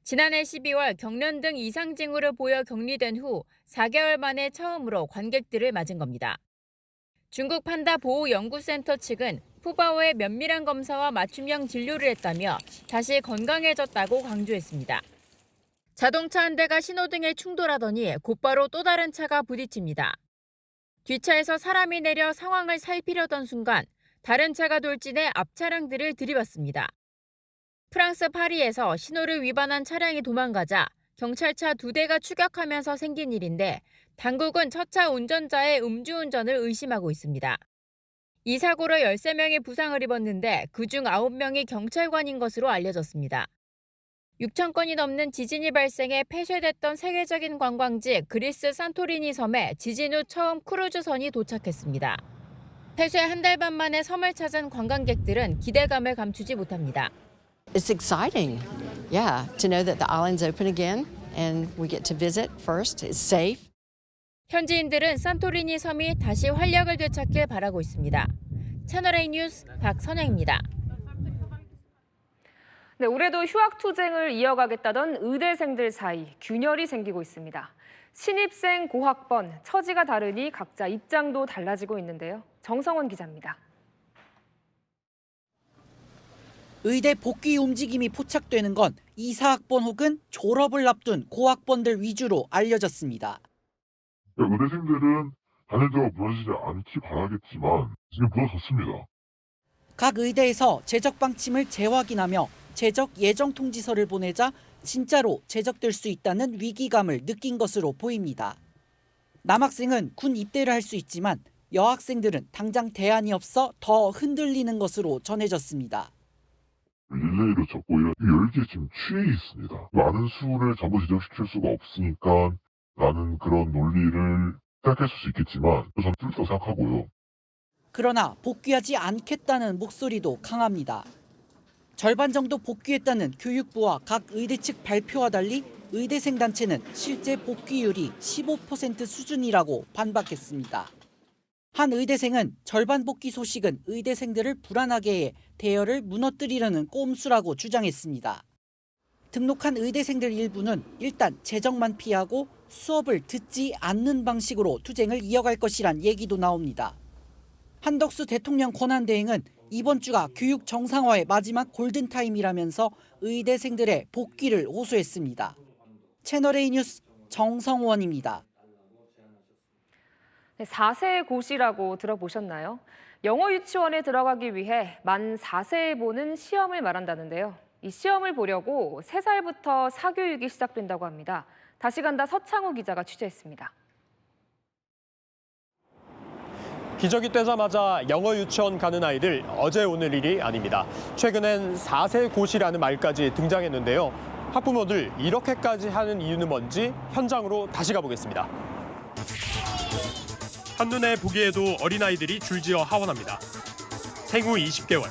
지난해 12월 경련 등 이상 징후를 보여 격리된 후 4개월 만에 처음으로 관객들을 맞은 겁니다. 중국 판다 보호연구센터 측은 푸바오의 면밀한 검사와 맞춤형 진료를 했다며 다시 건강해졌다고 강조했습니다. 자동차 한 대가 신호등에 충돌하더니 곧바로 또 다른 차가 부딪힙니다. 뒷차에서 사람이 내려 상황을 살피려던 순간 다른 차가 돌진해 앞 차량들을 들이받습니다. 프랑스 파리에서 신호를 위반한 차량이 도망가자 경찰차 2대가 추격하면서 생긴 일인데 당국은 첫 차 운전자의 음주운전을 의심하고 있습니다. 이 사고로 13명이 부상을 입었는데 그중 9명이 경찰관인 것으로 알려졌습니다. 6천 건이 넘는 지진이 발생해 폐쇄됐던 세계적인 관광지 그리스 산토리니 섬에 지진 후 처음 크루즈선이 도착했습니다. 폐쇄 한 달 반 만에 섬을 찾은 관광객들은 기대감을 감추지 못합니다. It's exciting, yeah, to know that the island's open again and we get to visit first. It's safe. 현지인들은 산토리니 섬이 다시 활력을 되찾길 바라고 있습니다. 채널A 뉴스 박선영입니다. 네, 올해도 휴학 투쟁을 이어가겠다던 의대생들 사이 균열이 생기고 있습니다. 신입생 고학번, 처지가 다르니 각자 입장도 달라지고 있는데요. 정성원 기자입니다. 의대 복귀 움직임이 포착되는 건 이사학번 혹은 졸업을 앞둔 고학번들 위주로 알려졌습니다. 의대생들은 단일대가 무너지지 않기 바라겠지만 지금 무너졌습니다. 각 의대에서 재적 방침을 재확인하며 재적 예정 통지서를 보내자 진짜로 재적될 수 있다는 위기감을 느낀 것으로 보입니다. 남학생은 군 입대를 할 수 있지만 여학생들은 당장 대안이 없어 더 흔들리는 것으로 전해졌습니다. 릴레이로 적고 이런 열기에 지금 취해 있습니다. 많은 수를 전부 지정시킬 수가 없으니까 라는 그런 논리를 생각했을 수 있겠지만 저는 뚫리다고 생각하고요. 그러나 복귀하지 않겠다는 목소리도 강합니다. 절반 정도 복귀했다는 교육부와 각 의대 측 발표와 달리 의대생 단체는 실제 복귀율이 15% 수준이라고 반박했습니다. 한 의대생은 절반 복귀 소식은 의대생들을 불안하게 해 대열을 무너뜨리려는 꼼수라고 주장했습니다. 등록한 의대생들 일부는 일단 재적만 피하고 수업을 듣지 않는 방식으로 투쟁을 이어갈 것이란 얘기도 나옵니다. 한덕수 대통령 권한대행은 이번 주가 교육 정상화의 마지막 골든타임이라면서 의대생들의 복귀를 호소했습니다. 채널A 뉴스 정성원입니다. 네, 4세 고시라고 들어보셨나요? 영어 유치원에 들어가기 위해 만 4세에 보는 시험을 말한다는데요. 이 시험을 보려고 3살부터 사교육이 시작된다고 합니다. 다시 간다 서창우 기자가 취재했습니다. 기저귀 떼자마자 영어 유치원 가는 아이들 어제 오늘 일이 아닙니다. 최근엔 4세 고시라는 말까지 등장했는데요. 학부모들 이렇게까지 하는 이유는 뭔지 현장으로 다시 가보겠습니다. 한눈에 보기에도 어린아이들이 줄지어 하원합니다. 생후 20개월,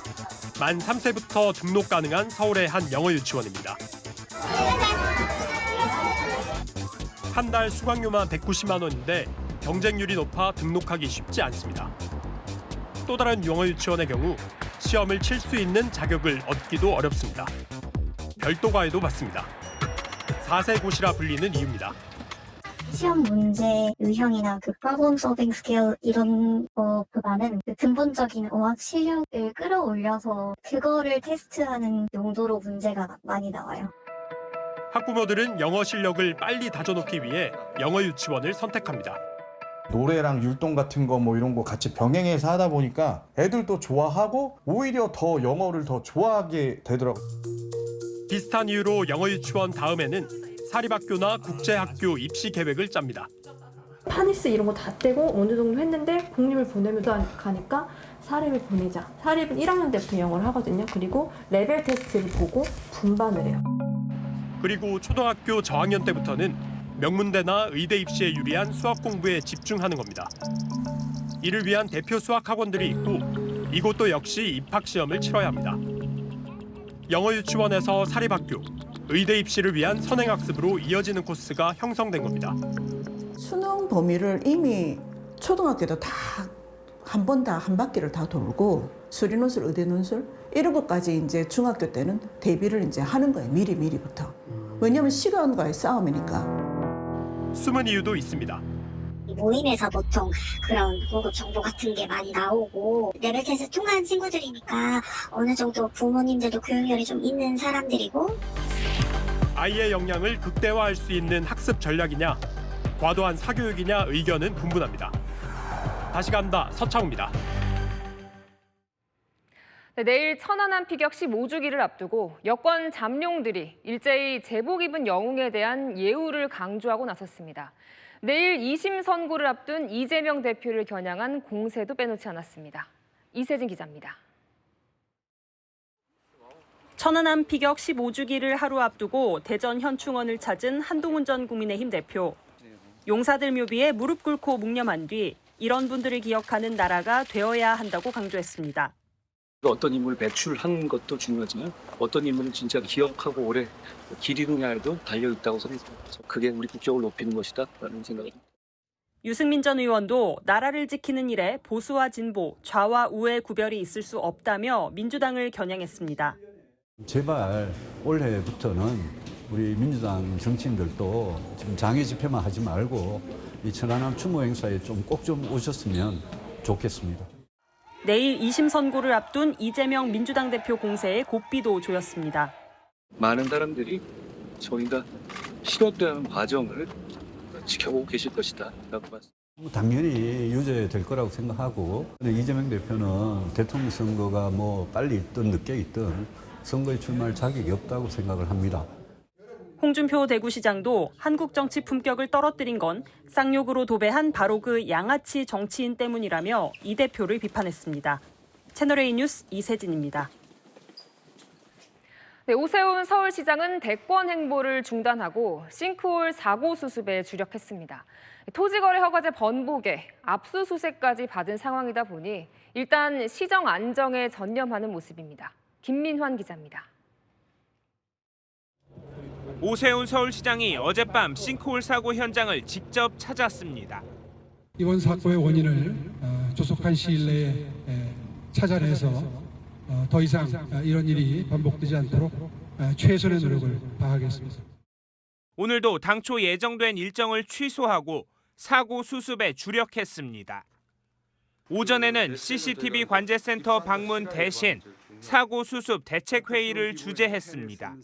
만 3세부터 등록 가능한 서울의 한 영어 유치원입니다. 한 달 수강료만 190만 원인데 경쟁률이 높아 등록하기 쉽지 않습니다. 또 다른 영어 유치원의 경우 시험을 칠 수 있는 자격을 얻기도 어렵습니다. 별도 과외도 받습니다. 4세 고시라 불리는 이유입니다. 시험 문제 유형이나 그 프로블럼 솔빙 스킬 이런 거보다는 그 근본적인 어학 실력을 끌어올려서 그거를 테스트하는 용도로 문제가 많이 나와요. 학부모들은 영어 실력을 빨리 다져놓기 위해 영어 유치원을 선택합니다. 노래랑 율동 같은 거 뭐 이런 거 같이 병행해서 하다 보니까 애들도 좋아하고 오히려 더 영어를 더 좋아하게 되더라고요. 비슷한 이유로 영어 유치원 다음에는 사립학교나 국제학교 입시 계획을 짭니다. 파니스 이런 거 다 떼고 어느 정도 했는데 공립을 보내면 가니까 사립을 보내자. 사립은 1학년 때부터 영어를 하거든요. 그리고 레벨 테스트를 보고 분반을 해요. 그리고 초등학교 저학년 때부터는 명문대나 의대 입시에 유리한 수학 공부에 집중하는 겁니다. 이를 위한 대표 수학 학원들이 있고 이곳도 역시 입학 시험을 치러야 합니다. 영어 유치원에서 사립학교, 의대 입시를 위한 선행학습으로 이어지는 코스가 형성된 겁니다. 수능 범위를 이미 초등학교도 다 한 번 다 한 바퀴를 다 돌고 수리 논술, 의대 논술 이런 것까지 이제 중학교 때는 대비를 이제 하는 거예요. 미리부터. 왜냐하면 시간과의 싸움이니까. 숨은 이유도 있습니다. 모임에서 보통 그런 고급 정보 같은 게 많이 나오고 레벨 테스트 통과한 친구들이니까 어느 정도 부모님들도 교육열이 좀 있는 사람들이고 아이의 역량을 극대화할 수 있는 학습 전략이냐, 과도한 사교육이냐 의견은 분분합니다. 다시 간다, 서창우입니다. 네, 내일 천안함 피격 15주기를 앞두고 여권 잠룡들이 일제히 제복 입은 영웅에 대한 예우를 강조하고 나섰습니다. 내일 2심 선고를 앞둔 이재명 대표를 겨냥한 공세도 빼놓지 않았습니다. 이세진 기자입니다. 천안함 피격 15주기를 하루 앞두고 대전 현충원을 찾은 한동훈 전 국민의힘 대표. 용사들 묘비에 무릎 꿇고 묵념한 뒤 이런 분들을 기억하는 나라가 되어야 한다고 강조했습니다. 어떤 인물을 배출한 것도 중요하지만 어떤 인물을 진짜 기억하고 오래 기리느냐에도 달려있다고 생각합니다. 그게 우리 국격을 높이는 것이다라는 생각입니다. 유승민 전 의원도 나라를 지키는 일에 보수와 진보, 좌와 우의 구별이 있을 수 없다며 민주당을 겨냥했습니다. 제발 올해부터는 우리 민주당 정치인들도 지금 장애 집회만 하지 말고 이 천안함 추모 행사에 꼭 좀 오셨으면 좋겠습니다. 내일 2심 선고를 앞둔 이재명 민주당 대표 공세에 고삐도 조였습니다. 많은 사람들이 저희가 실업되는 과정을 지켜보고 계실 것이다 라고 봤습니다. 당연히 유죄될 거라고 생각하고 이재명 대표는 대통령 선거가 빨리 있든 늦게 있든 선거에 출마할 자격이 없다고 생각을 합니다. 홍준표 대구시장도 한국 정치 품격을 떨어뜨린 건 쌍욕으로 도배한 바로 그 양아치 정치인 때문이라며 이 대표를 비판했습니다. 채널A 뉴스 이세진입니다. 네, 오세훈 서울시장은 대권 행보를 중단하고 싱크홀 사고 수습에 주력했습니다. 토지거래 허가제 번복에 압수수색까지 받은 상황이다 보니 일단 시정 안정에 전념하는 모습입니다. 김민환 기자입니다. 오세훈 서울시장이 어젯밤 싱크홀 사고 현장을 직접 찾았습니다. 이번 사고의 원인을 조속한 시일 내에 찾아내서 더 이상 이런 일이 반복되지 않도록 최선의 노력을 다하겠습니다. 오늘도 당초 예정된 일정을 취소하고 사고 수습에 주력했습니다. 오전에는 CCTV 관제센터 방문 대신 사고 수습 대책회의를 주재했습니다.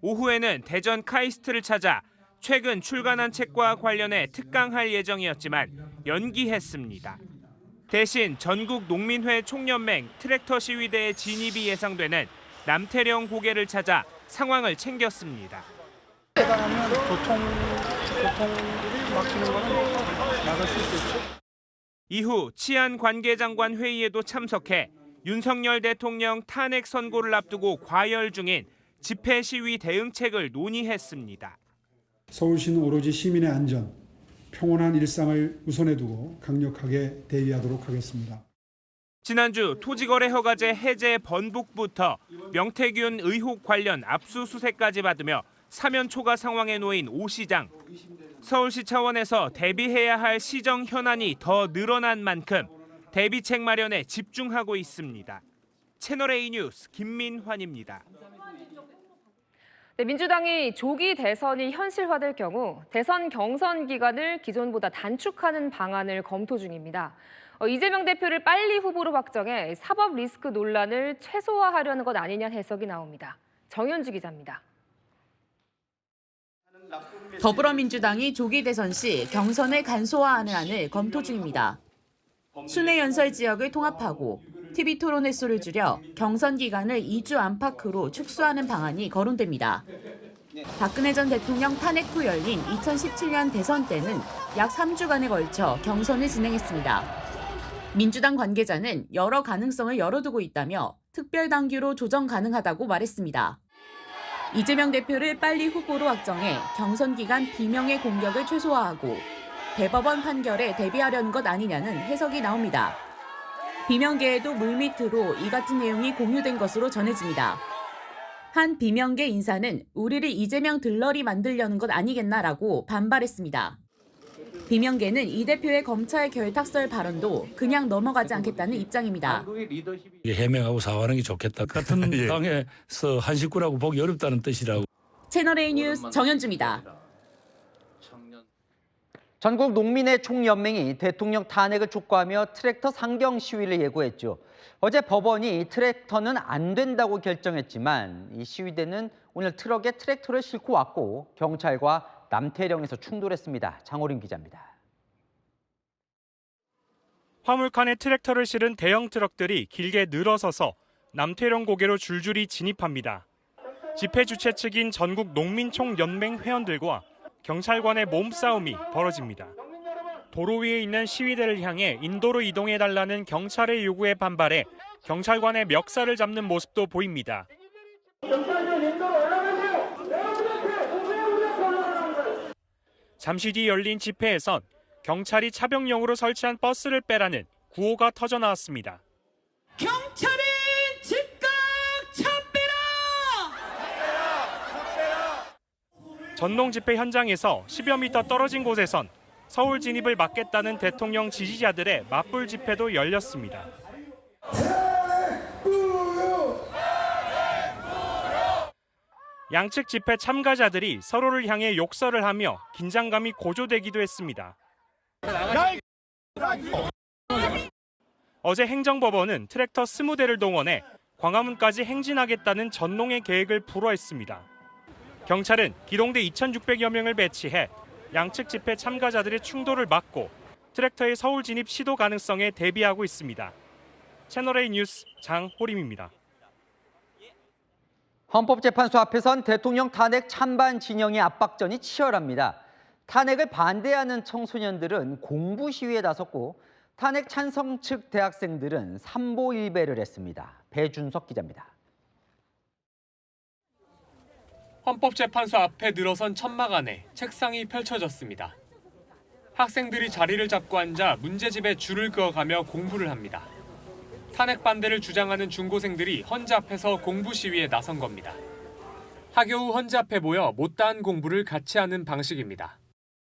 오후에는 대전 카이스트를 찾아 최근 출간한 책과 관련해 특강할 예정이었지만 연기했습니다. 대신 전국 농민회 총연맹 트랙터 시위대의 진입이 예상되는 남태령 고개를 찾아 상황을 챙겼습니다. 해당하면 교통들이 막히는 거는 막을 수 있겠죠. 이후 치안 관계장관 회의에도 참석해 윤석열 대통령 탄핵 선고를 앞두고 과열 중인 집회 시위 대응책을 논의했습니다. 서울시는 오로지 시민의 안전, 평온한 일상을 우선에 두고 강력하게 대비하도록 하겠습니다. 지난주 토지거래 허가제 해제 번복부터 명태균 의혹 관련 압수수색까지 받으며 사면 초과 상황에 놓인 오 시장. 서울시 차원에서 대비해야 할 시정 현안이 더 늘어난 만큼 대비책 마련에 집중하고 있습니다. 채널A 뉴스 김민환입니다. 네, 민주당이 조기 대선이 현실화될 경우 대선 경선 기간을 기존보다 단축하는 방안을 검토 중입니다. 이재명 대표를 빨리 후보로 확정해 사법 리스크 논란을 최소화하려는 것 아니냐는 해석이 나옵니다. 정현주 기자입니다. 더불어민주당이 조기 대선 시 경선을 간소화하는 안을 검토 중입니다. 순회 연설 지역을 통합하고 TV 토론 횟수를 줄여 경선 기간을 2주 안팎으로 축소하는 방안이 거론됩니다. 박근혜 전 대통령 탄핵 후 열린 2017년 대선 때는 약 3주간에 걸쳐 경선을 진행했습니다. 민주당 관계자는 여러 가능성을 열어두고 있다며 특별당규로 조정 가능하다고 말했습니다. 이재명 대표를 빨리 후보로 확정해 경선 기간 비명의 공격을 최소화하고 대법원 판결에 대비하려는 것 아니냐는 해석이 나옵니다. 비명계에도 물밑으로 이 같은 내용이 공유된 것으로 전해집니다. 한 비명계 인사는 우리를 이재명 들러리 만들려는 것 아니겠나라고 반발했습니다. 비명계는 이 대표의 검찰 결탁설 발언도 그냥 넘어가지 않겠다는 입장입니다. 해명하고 사과하는 게 좋겠다. 같은 당에서 한 식구라고 보기 어렵다는 뜻이라고. 채널A 뉴스 정현주입니다. 전국 농민의 총연맹이 대통령 탄핵을 촉구하며 트랙터 상경 시위를 예고했죠. 어제 법원이 트랙터는 안 된다고 결정했지만 이 시위대는 오늘 트럭에 트랙터를 싣고 왔고 경찰과 남태령에서 충돌했습니다. 장호림 기자입니다. 화물칸에 트랙터를 실은 대형 트럭들이 길게 늘어서서 남태령 고개로 줄줄이 진입합니다. 집회 주최 측인 전국 농민총연맹 회원들과 경찰관의 몸싸움이 벌어집니다. 도로 위에 있는 시위대를 향해 인도로 이동해달라는 경찰의 요구에 반발해 경찰관의 멱살을 잡는 모습도 보입니다. 잠시 뒤 열린 집회에선 경찰이 차병용으로 설치한 버스를 빼라는 구호가 터져 나왔습니다. 경찰이 즉각 차 빼라! 전농 집회 현장에서 10여 미터 떨어진 곳에선 서울 진입을 막겠다는 대통령 지지자들의 맞불 집회도 열렸습니다. 양측 집회 참가자들이 서로를 향해 욕설을 하며 긴장감이 고조되기도 했습니다. 어제 행정법원은 트랙터 20대를 동원해 광화문까지 행진하겠다는 전농의 계획을 불허했습니다. 경찰은 기동대 2,600여 명을 배치해 양측 집회 참가자들의 충돌을 막고 트랙터의 서울 진입 시도 가능성에 대비하고 있습니다. 채널A 뉴스 장호림입니다. 헌법재판소 앞에선 대통령 탄핵 찬반 진영의 압박전이 치열합니다. 탄핵을 반대하는 청소년들은 공부 시위에 나섰고 탄핵 찬성 측 대학생들은 삼보일배를 했습니다. 배준석 기자입니다. 헌법재판소 앞에 늘어선 천막 안에 책상이 펼쳐졌습니다. 학생들이 자리를 잡고 앉아 문제집에 줄을 그어가며 공부를 합니다. 탄핵 반대를 주장하는 중고생들이 헌재 앞에서 공부 시위에 나선 겁니다. 하교 후 헌재 앞에 모여 못다한 공부를 같이 하는 방식입니다.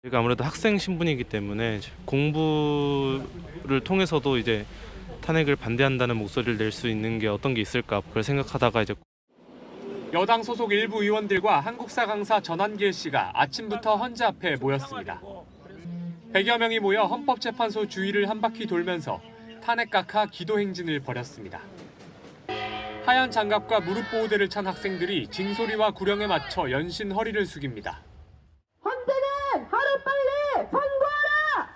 제가 아무래도 학생 신분이기 때문에 공부를 통해서도 이제 탄핵을 반대한다는 목소리를 낼 수 있는 게 어떤 게 있을까 그걸 생각하다가 이제 여당 소속 일부 의원들과 한국사 강사 전한길 씨가 아침부터 헌재 앞에 모였습니다. 100여 명이 모여 헌법재판소 주위를 한 바퀴 돌면서 탄핵 각하 기도 행진을 벌였습니다. 하얀 장갑과 무릎 보호대를 찬 학생들이 징소리와 구령에 맞춰 연신 허리를 숙입니다. 헌재는 하루빨리 선고하라!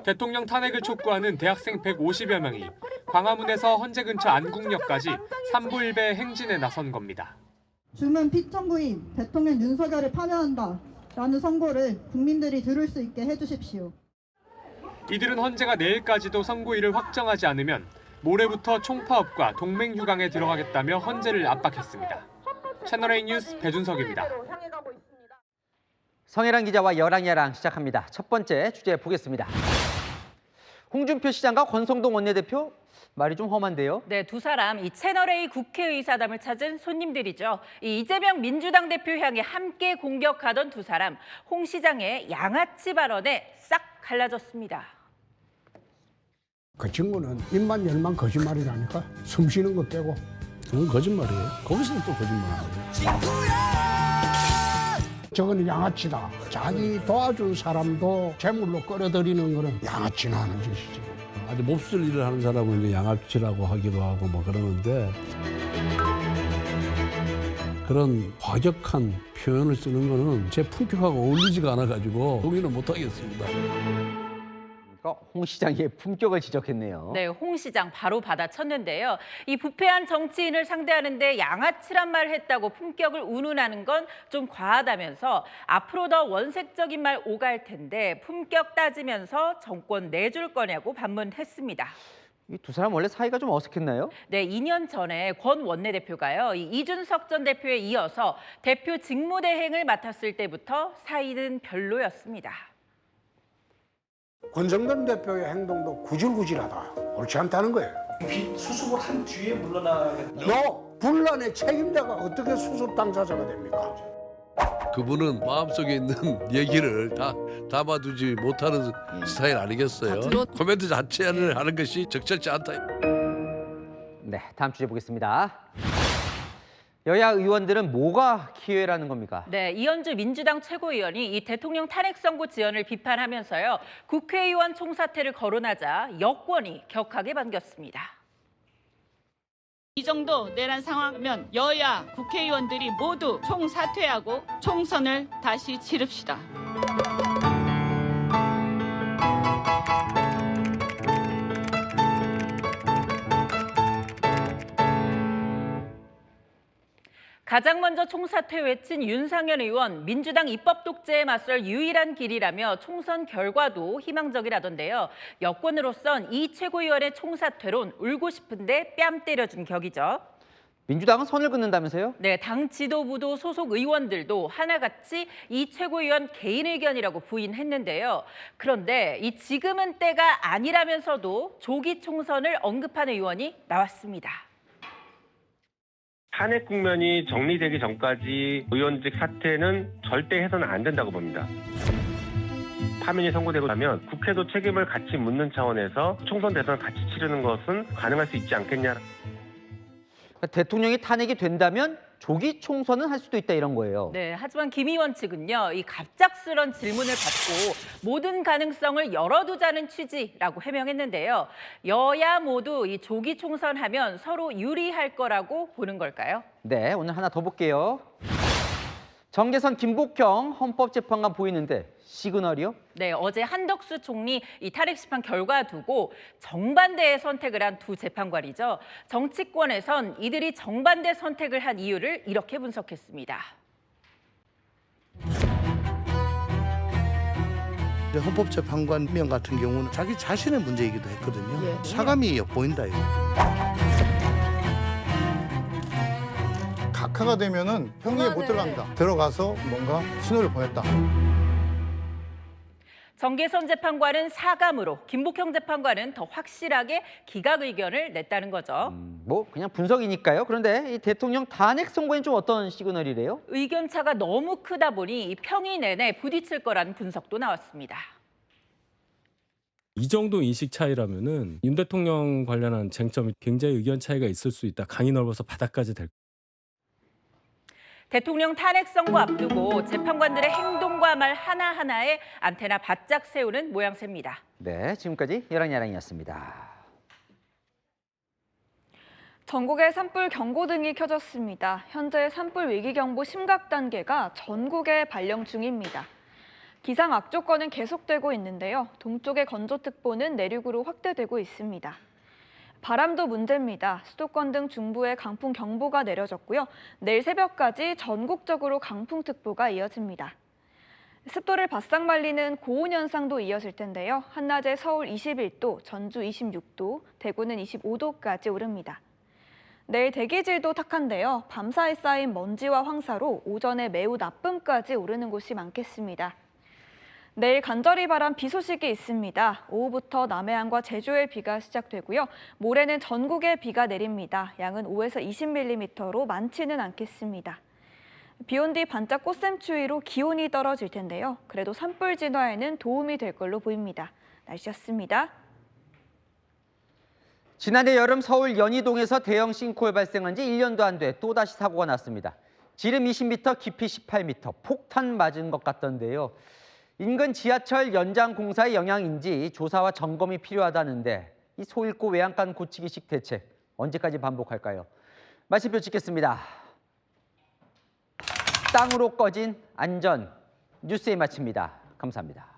대통령 탄핵을 촉구하는 대학생 150여 명이 광화문에서 헌재 근처 안국역까지 삼보일배 행진에 나선 겁니다. 주문 피청구인 대통령 윤석열을 파면한다라는 선고를 국민들이 들을 수 있게 해주십시오. 이들은 헌재가 내일까지도 선고일을 확정하지 않으면 모레부터 총파업과 동맹휴강에 들어가겠다며 헌재를 압박했습니다. 채널A 뉴스 배준석입니다. 성혜랑 기자와 여랑야랑 시작합니다. 첫 번째 주제 보겠습니다. 홍준표 시장과 권성동 원내대표 말이 좀 험한데요. 네, 두 사람 이 채널A 국회의사담을 찾은 손님들이죠. 이 이재명 민주당 대표 향해 함께 공격하던 두 사람, 홍 시장의 양아치 발언에 싹 갈라졌습니다. 그 친구는 입만 열만 거짓말이라니까. 숨 쉬는 거 빼고. 그건 거짓말이에요. 거기서는 또 거짓말이에요. 저거는 양아치다. 자기 도와준 사람도 재물로 끌어들이는 거는 양아치나 하는 짓이지. 아주 몹쓸 일을 하는 사람은 이제 양아치라고 하기도 하고 뭐 그러는데 그런 과격한 표현을 쓰는 거는 제 품격하고 어울리지가 않아가지고 동의는 못 하겠습니다. 홍 시장의 품격을 지적했네요. 네, 홍 시장 바로 받아쳤는데요. 이 부패한 정치인을 상대하는데 양아치란 말을 했다고 품격을 운운하는 건 좀 과하다면서 앞으로 더 원색적인 말 오갈 텐데 품격 따지면서 정권 내줄 거냐고 반문했습니다. 이 두 사람 원래 사이가 좀 어색했나요? 네, 2년 전에 권 원내대표가요. 이준석 전 대표에 이어서 대표 직무대행을 맡았을 때부터 사이는 별로였습니다. 권성동 대표의 행동도 구질구질하다. 옳지 않다는 거예요. 수습을 한 뒤에 물러나겠다. 너 분란의 책임자가 어떻게 수습 당사자가 됩니까? 그분은 마음속에 있는 얘기를 다 담아두지 못하는 스타일 아니겠어요? 코멘트 자체를 하는 것이 적절치 않다. 네, 다음 주제 보겠습니다. 여야 의원들은 뭐가 기회라는 겁니까? 네, 이현주 민주당 최고위원이 이 대통령 탄핵 선고 지연을 비판하면서요. 국회의원 총사퇴를 거론하자 여권이 격하게 반겼습니다. 이 정도 내란 상황이면 여야 국회의원들이 모두 총사퇴하고 총선을 다시 치릅시다. 가장 먼저 총사퇴 외친 윤상현 의원, 민주당 입법 독재에 맞설 유일한 길이라며 총선 결과도 희망적이라던데요. 여권으로선 이 최고위원의 총사퇴론 울고 싶은데 뺨 때려준 격이죠. 민주당은 선을 긋는다면서요? 네, 당 지도부도 소속 의원들도 하나같이 이 최고위원 개인 의견이라고 부인했는데요. 그런데 이 지금은 때가 아니라면서도 조기 총선을 언급한 의원이 나왔습니다. 탄핵 국면이 정리되기 전까지 의원직 사퇴는 절대 해서는 안 된다고 봅니다. 파면이 선고되고 나면 국회도 책임을 같이 묻는 차원에서 총선 대선을 같이 치르는 것은 가능할 수 있지 않겠냐. 대통령이 탄핵이 된다면 조기 총선은 할 수도 있다 이런 거예요. 네, 하지만 김 의원 측은요, 이 갑작스런 질문을 받고 모든 가능성을 열어두자는 취지라고 해명했는데요. 여야 모두 이 조기 총선하면 서로 유리할 거라고 보는 걸까요? 네, 오늘 하나 더 볼게요. 정계선 김복형 헌법재판관 보이는데 시그널이요? 네, 어제 한덕수 총리 이 탄핵 심판 결과 두고 정반대의 선택을 한 두 재판관이죠. 정치권에선 이들이 정반대 선택을 한 이유를 이렇게 분석했습니다. 헌법재판관 명 같은 경우는 자기 자신의 문제이기도 했거든요. 사감이 엿보인다 이거. 각하가 되면은 평의에 못 들어갑니다. 들어가서 뭔가 신호를 보냈다. 정계선 재판관은 사감으로, 김복형 재판관은 더 확실하게 기각 의견을 냈다는 거죠. 뭐 그냥 분석이니까요. 그런데 이 대통령 탄핵 선고엔 좀 어떤 시그널이래요? 의견 차가 너무 크다 보니 이 평의 내내 부딪힐 거라는 분석도 나왔습니다. 이 정도 인식 차이라면은 윤 대통령 관련한 쟁점이 굉장히 의견 차이가 있을 수 있다. 강이 넓어서 바닥까지 될. 대통령 탄핵 선고 앞두고 재판관들의 행동과 말 하나하나에 안테나 바짝 세우는 모양새입니다. 네, 지금까지 여랑야랑이었습니다. 전국에 산불 경고등이 켜졌습니다. 현재 산불 위기경보 심각 단계가 전국에 발령 중입니다. 기상 악조건은 계속되고 있는데요. 동쪽의 건조특보는 내륙으로 확대되고 있습니다. 바람도 문제입니다. 수도권 등 중부에 강풍 경보가 내려졌고요. 내일 새벽까지 전국적으로 강풍특보가 이어집니다. 습도를 바싹 말리는 고온 현상도 이어질 텐데요. 한낮에 서울 21도, 전주 26도, 대구는 25도까지 오릅니다. 내일 대기질도 탁한데요. 밤사이 쌓인 먼지와 황사로 오전에 매우 나쁨까지 오르는 곳이 많겠습니다. 내일 간절히 바람 비 소식이 있습니다. 오후부터 남해안과 제주에 비가 시작되고요. 모레는 전국에 비가 내립니다. 양은 5에서 20mm로 많지는 않겠습니다. 비 온 뒤 반짝 꽃샘추위로 기온이 떨어질 텐데요. 그래도 산불 진화에는 도움이 될 걸로 보입니다. 날씨였습니다. 지난해 여름 서울 연희동에서 대형 싱크홀 발생한 지 1년도 안 돼 또다시 사고가 났습니다. 지름 20m, 깊이 18m, 폭탄 맞은 것 같던데요. 인근 지하철 연장 공사의 영향인지 조사와 점검이 필요하다는데 이 소잃고 외양간 고치기식 대책 언제까지 반복할까요? 말씀표 찍겠습니다. 땅으로 꺼진 안전 뉴스에 마칩니다. 감사합니다.